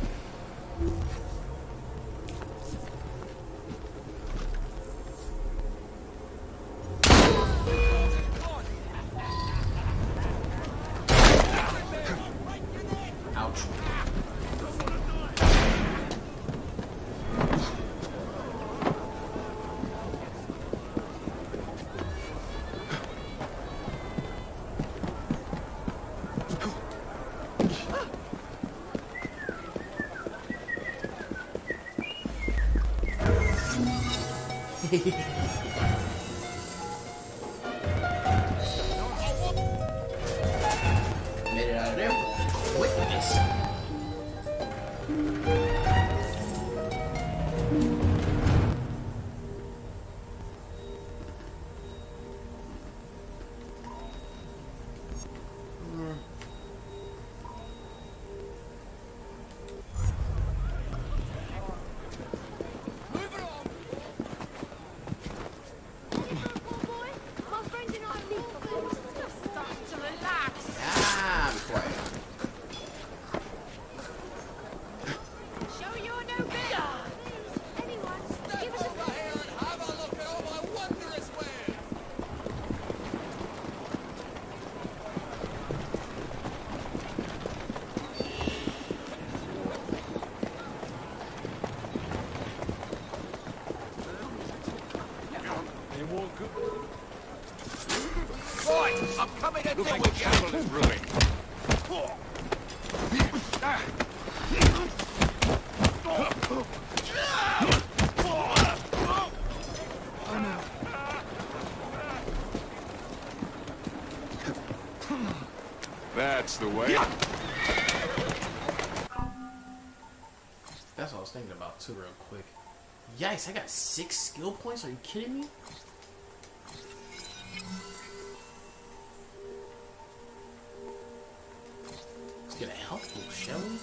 Ouch. Made it out of there with quickness. My friend and I need just start to relax. Ah, be quiet. Show you're no better. Anyone, give us a Here and have a look at all my wondrous wares! Right, I'm coming to deal with you! Looks like the is ruined. That's the way. That's what I was thinking about too, real quick. Yikes, I got 6 skill points? Are you kidding me? Let's get a health boost, shall we?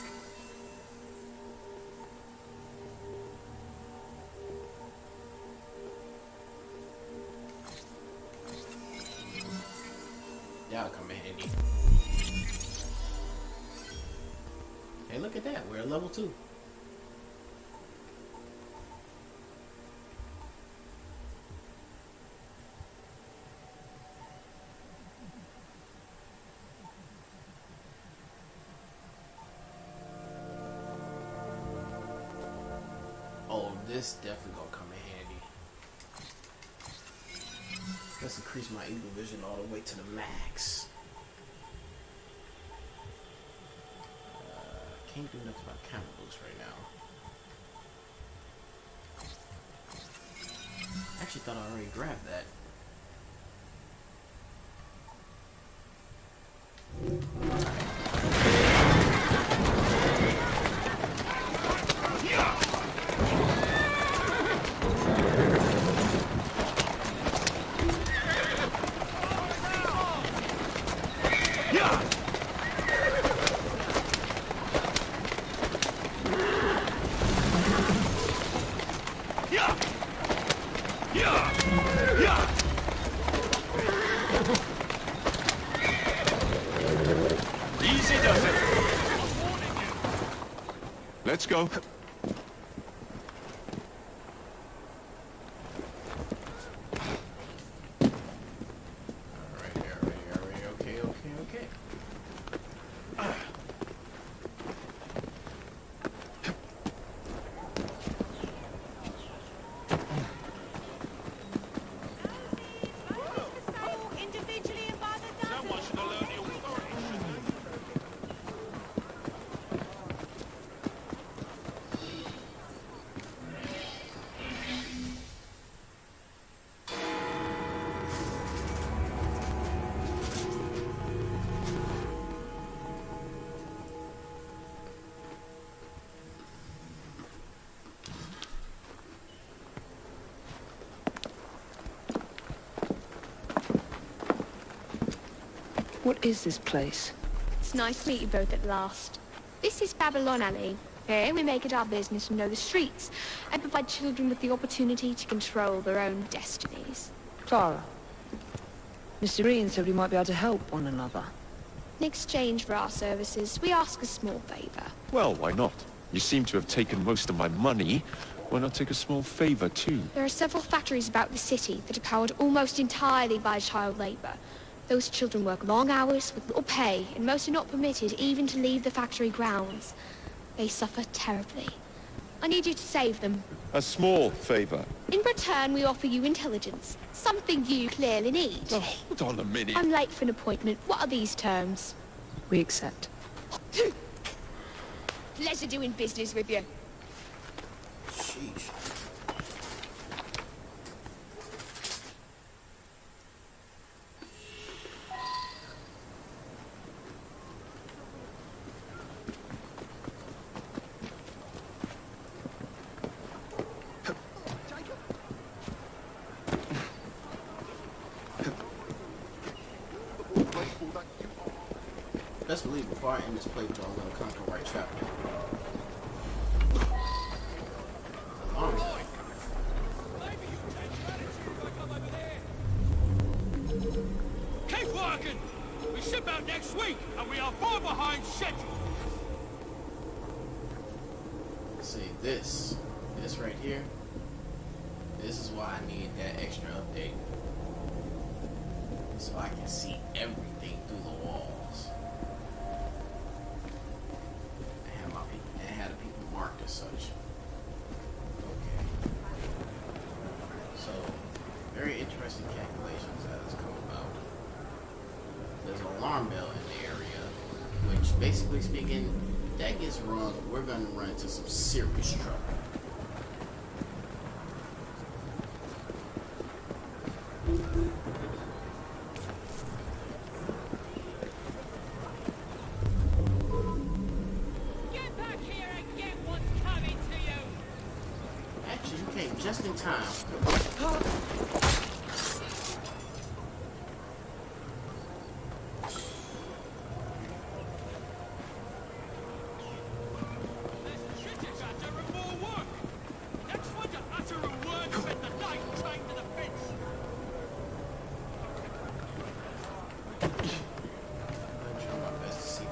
That'll come in handy. Hey, look at that. We're at level 2. Oh, this definitely gonna come in handy. Let's increase my eagle vision all the way to the max. Can't do nothing about camera boost right now. Actually thought I already grabbed that. Let's go. Okay. Individually and by the dozen. Someone should have learned the authority, shouldn't they? What is this place? It's nice to meet you both at last. This is Babylon Alley. Here we make it our business to know the streets and provide children with the opportunity to control their own destinies. Clara. Mr. Ian said we might be able to help one another. In exchange for our services, we ask a small favor. Well, why not? You seem to have taken most of my money. Why not take a small favor, too? There are several factories about the city that are powered almost entirely by child labor. Those children work long hours with little pay, and most are not permitted even to leave the factory grounds. They suffer terribly. I need you to save them. A small favor. In return, we offer you intelligence, something you clearly need. Oh, hold on a minute. I'm late for an appointment. What are these terms? We accept. Pleasure doing business with you. Sheesh. Best believe before I end this playthrough, I'm gonna conquer right chapter. Keep working! We ship out next week, and we are far behind schedule! See, this right here, this is why I need that extra update. So I can see everything through the walls. And have the people marked as such. Okay. So, very interesting calculations that has come about. There's an alarm bell in the area, which basically speaking, if that gets rung, we're gonna run into some serious trouble. Get back here and get what's coming to you! Actually, you came just in time.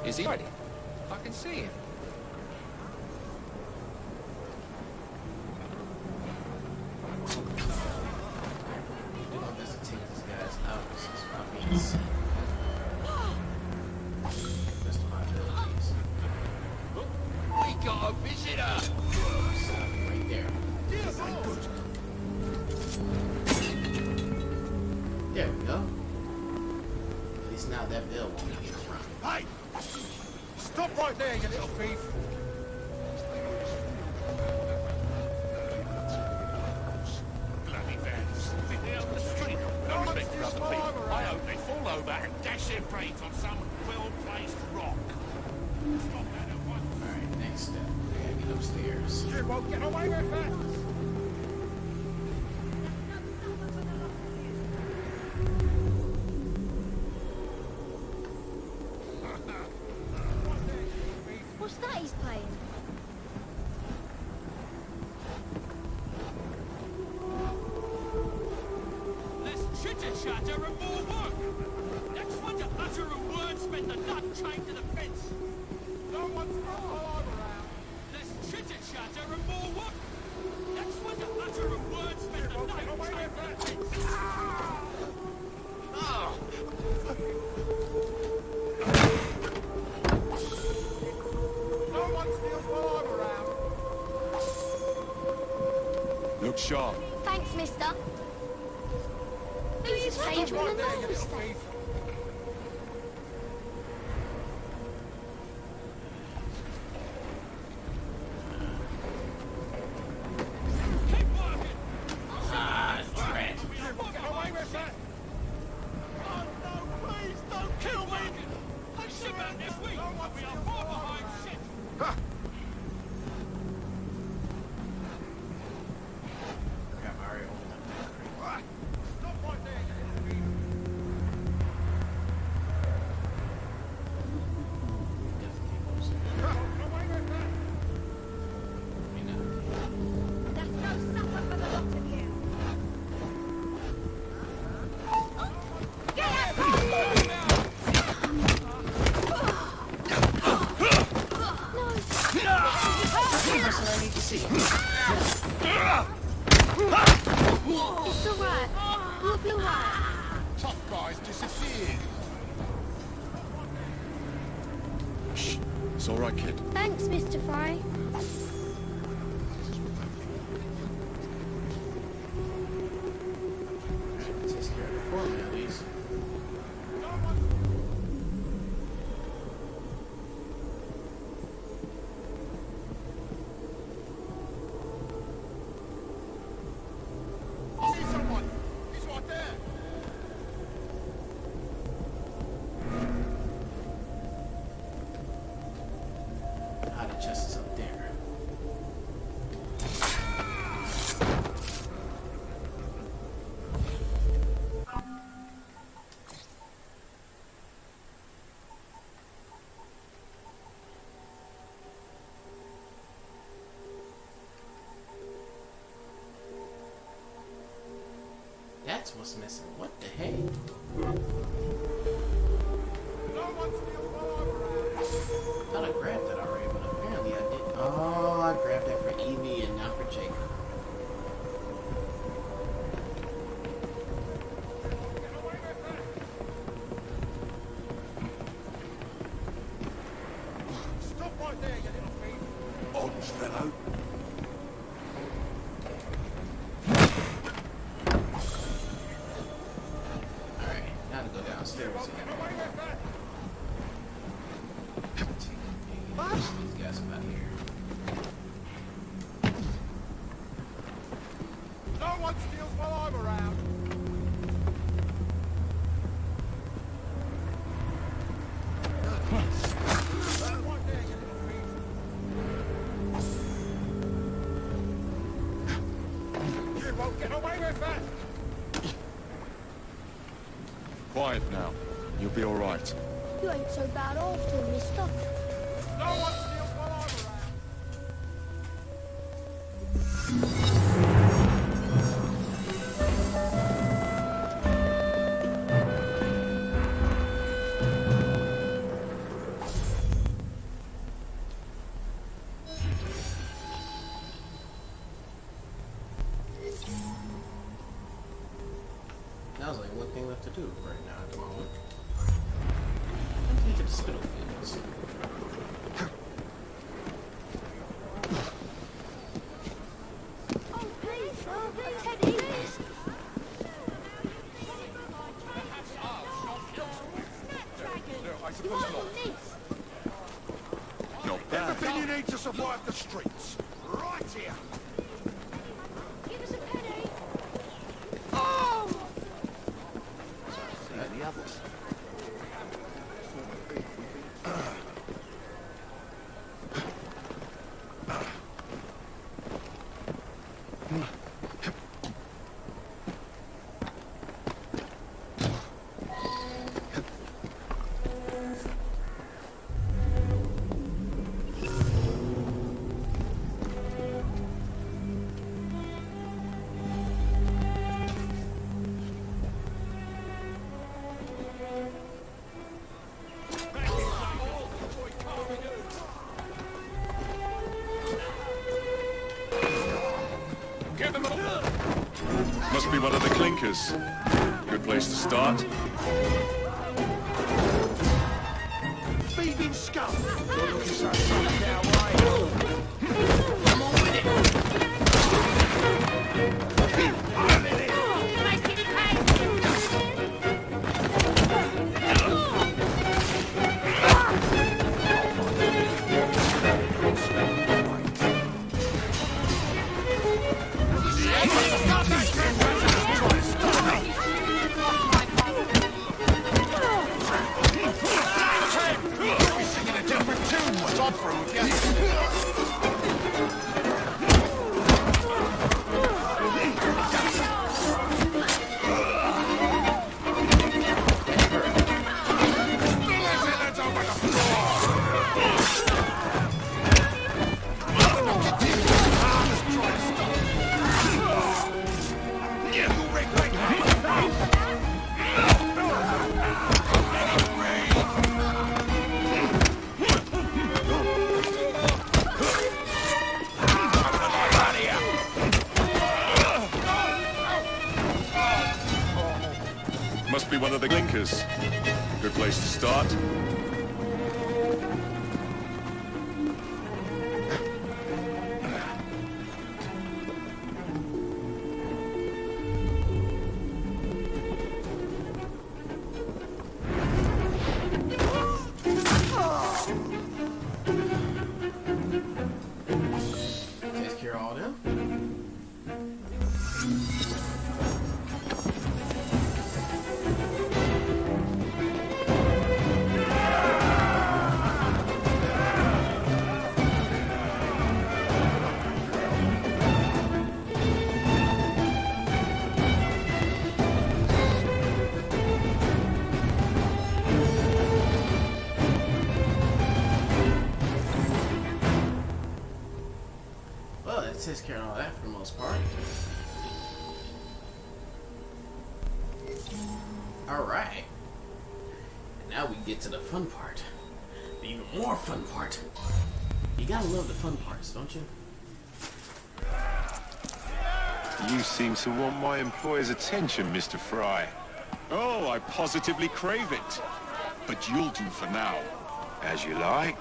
Is he ready? I can see him. Do my best to take these guys out since I'm being seen. Best of my abilities. We got a visitor! Right there. There we go. At least now that bell won't get around. Hey! Stop right there, you little thief! Bloody vans. They're on the street. No respect for other people. I hope they fall over and dash their brains on some well-placed rock. Stop that at once. Alright, next step. We gotta get upstairs. You won't get away with that! What's that he's playing? Less chitter-chatter and more work! Next one to utter a word spend the nut chained to the fence! No one's all around! Less Look sharp. Thanks, mister. He's a strange one and those then. It's alright. We'll be alright. Top guy's disappeared. Shh. It's all right, kid. Thanks, Mr. Fry. Takes care of it for me, at least. I see someone. He's right there. Ah, the chest is up there. That's what's missing. What the heck? I thought I grabbed that already, but apparently I didn't. Oh, I grabbed that for Evie and not for Jacob. Stop right there, you little thief. Odds, fellow. Alright, now to go downstairs again. These guys are out here. No one steals while I'm around. Stop right there, you little thief. You won't get away with that. Quiet now. You'll be all right. You ain't so bad after all, mister. No one steals while I'm around. That was like one thing left to do right now at the moment. Let's get to the spittle fields. Oh, please, Teddy, please. I suppose not. Not bad. Everything you need to survive the streets. Right here. Give us a penny. Oh! The others. Must be one of the clinkers. Good place to start. Thieving scum! Now, right? the blinkers. Good place to start. Takes care of all them. Well, that takes care of all that for the most part. Alright. And now we get to the fun part. The even more fun part. You gotta love the fun parts, don't you? You seem to want my employer's attention, Mr. Fry. Oh, I positively crave it. But you'll do for now. As you like.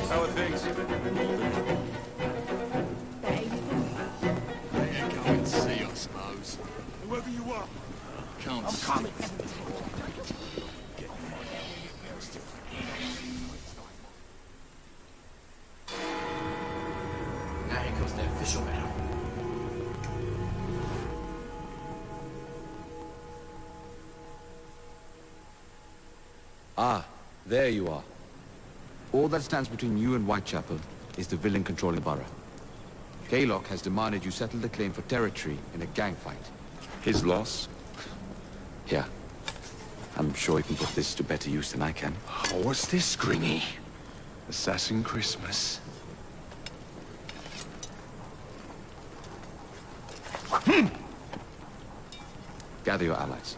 How are things? Go and see, I suppose. Whoever you are. Can't I'm coming. Now here comes the official battle. Ah, there you are. All that stands between you and Whitechapel is the villain controlling the borough. Kaylock has demanded you settle the claim for territory in a gang fight. His loss? Yeah. I'm sure he can put this to better use than I can. Oh, what's this, Gringy? Assassin Christmas. Gather your allies.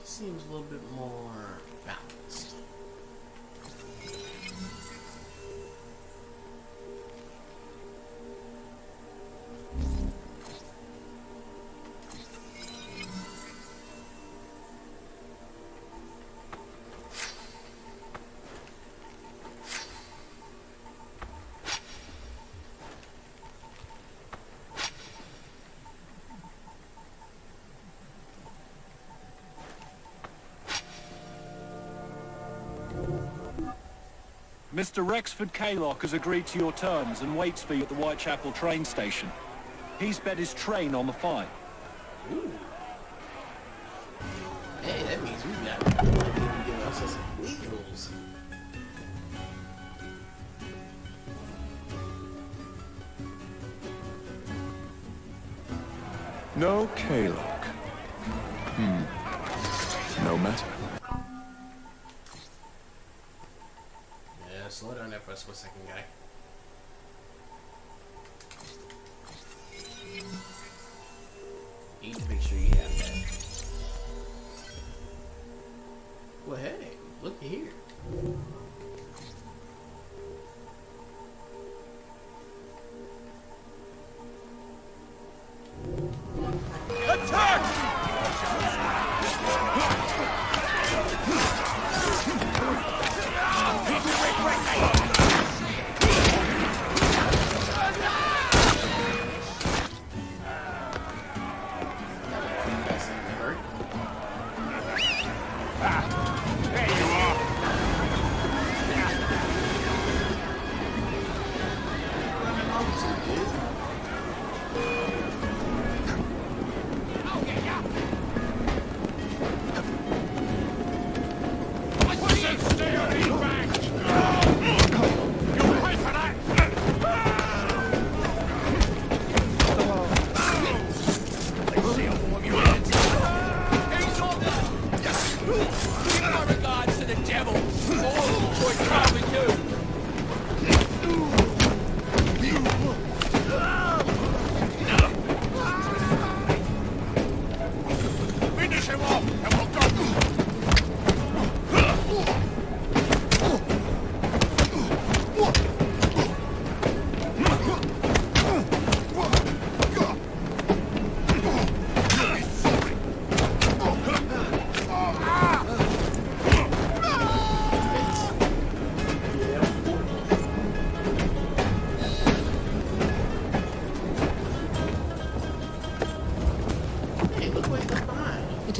Seems a little bit more balanced. Mr. Rexford Kaylock has agreed to your terms and waits for you at the Whitechapel train station. He's bet his train on the fight. Ooh. Hey, that means we got give us some wheels. No Kaylock. No matter. Yeah, slow down there for a split second, guy. Need to make sure you have that. Well, hey, looky here.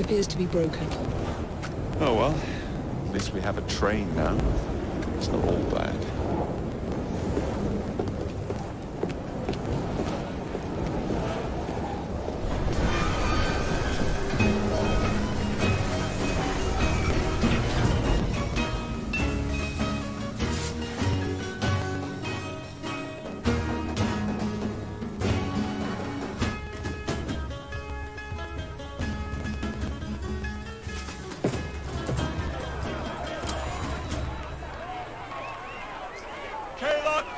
appears to be broken. Oh well, at least we have a train now. It's not all bad.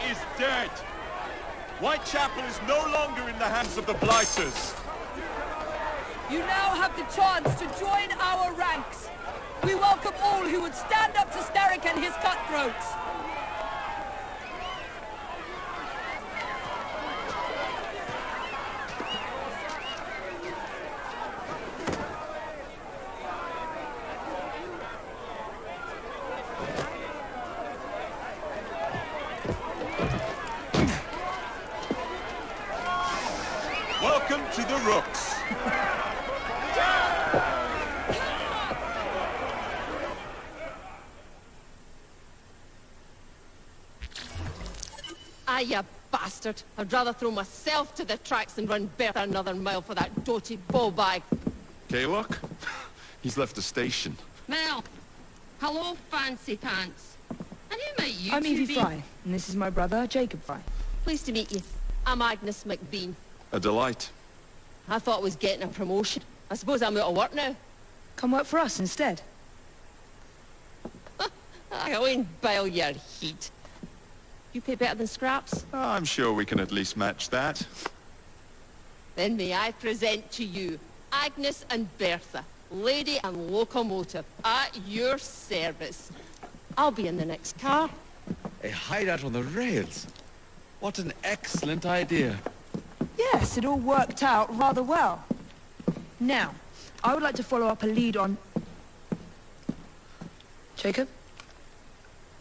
Is dead. Whitechapel is no longer in the hands of the Blighters. You now have the chance to join our ranks. We welcome all who would stand up to Starrick and his cutthroats. Welcome to the Rooks. Ah, you bastard. I'd rather throw myself to the tracks than run Bertha another mile for that doty bowbag. Kaylock? He's left the station. Mel. Hello, fancy pants. And who might you I'm two Evie be? Fry, and this is my brother, Jacob Fry. Pleased to meet you. I'm Agnes McBean. A delight. I thought I was getting a promotion. I suppose I'm out of work now. Come work for us instead. I go and bile your heat. You pay better than scraps? I'm sure we can at least match that. Then may I present to you Agnes and Bertha, lady and locomotive, at your service. I'll be in the next car. A hideout on the rails. What an excellent idea. Yes, it all worked out rather well. Now, I would like to follow up a lead on... Jacob?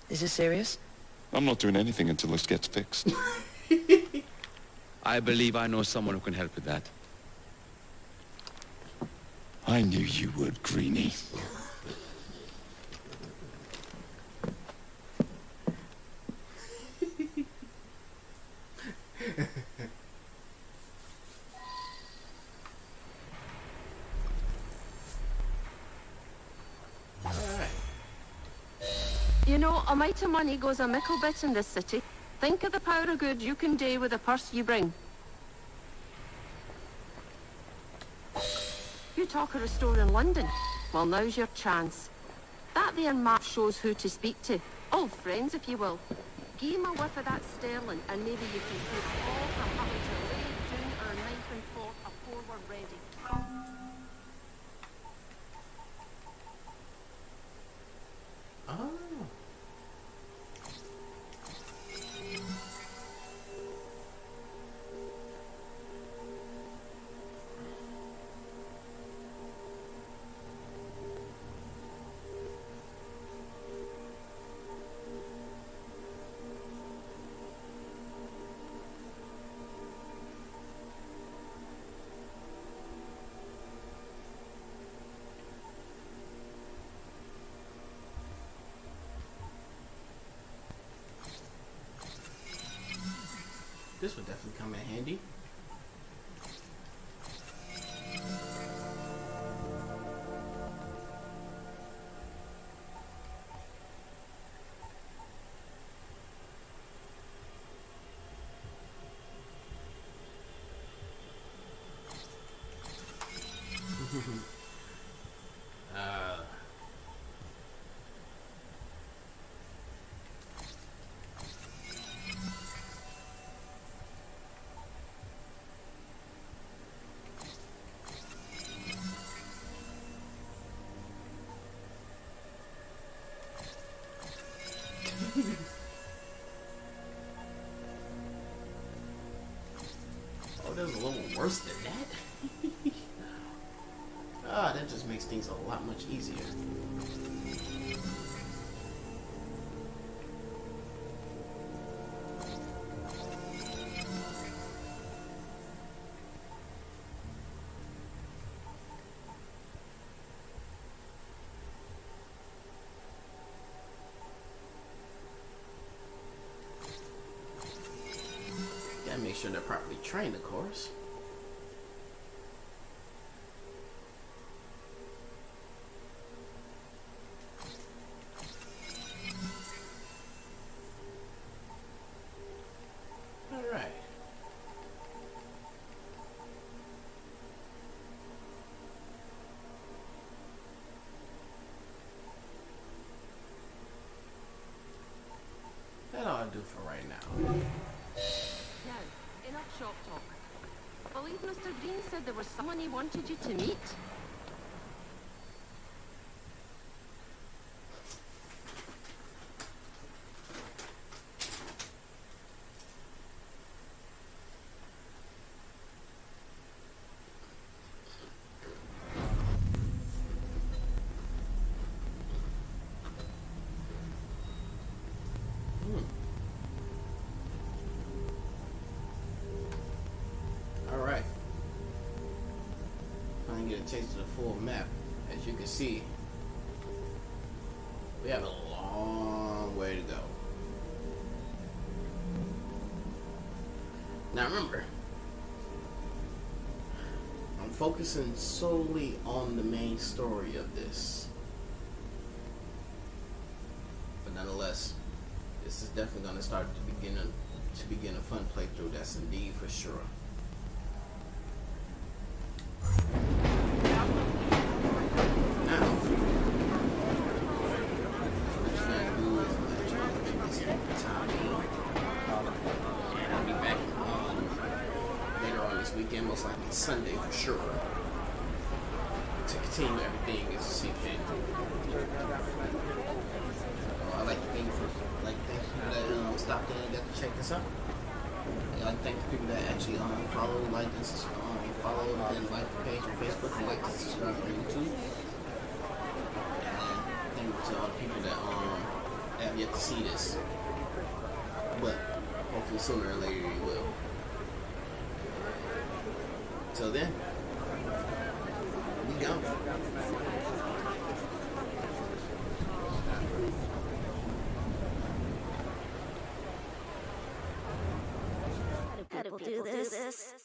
Is this serious? I'm not doing anything until this gets fixed. I believe I know someone who can help with that. I knew you would, Greenie. You know, a mite of money goes a mickle bit in this city. Think of the power of good you can do with the purse you bring. You talk of a store in London. Well, now's your chance. That there map shows who to speak to. Old friends, if you will. Give him a whiff of that sterling, and maybe you can save all from having to lay down our knife and fork afore we're ready. Oh. This would definitely come in handy. Oh, there's a little worse than that. Ah, that just makes things a lot much easier. And make sure they're properly trained, of course. Alright. That ought to do for right now. Now, enough shop talk. I believe Mr. Green said there was someone he wanted you to meet. Alright. Finally get a taste of the full map. As you can see, we have a long way to go. Now remember, I'm focusing solely on the main story of this. But nonetheless, this is definitely going to start to begin a fun playthrough. That's indeed for sure. Weekend, most likely Sunday for sure, to continue everything as you see fit. I like to thank people that stopped in and got to check this out. I like to thank the people that actually follow, like, and follow and like the page on Facebook and like to subscribe on YouTube. And thank you to all the people that have yet to see this, but hopefully sooner or later you will. Till then, we go. How do people do this?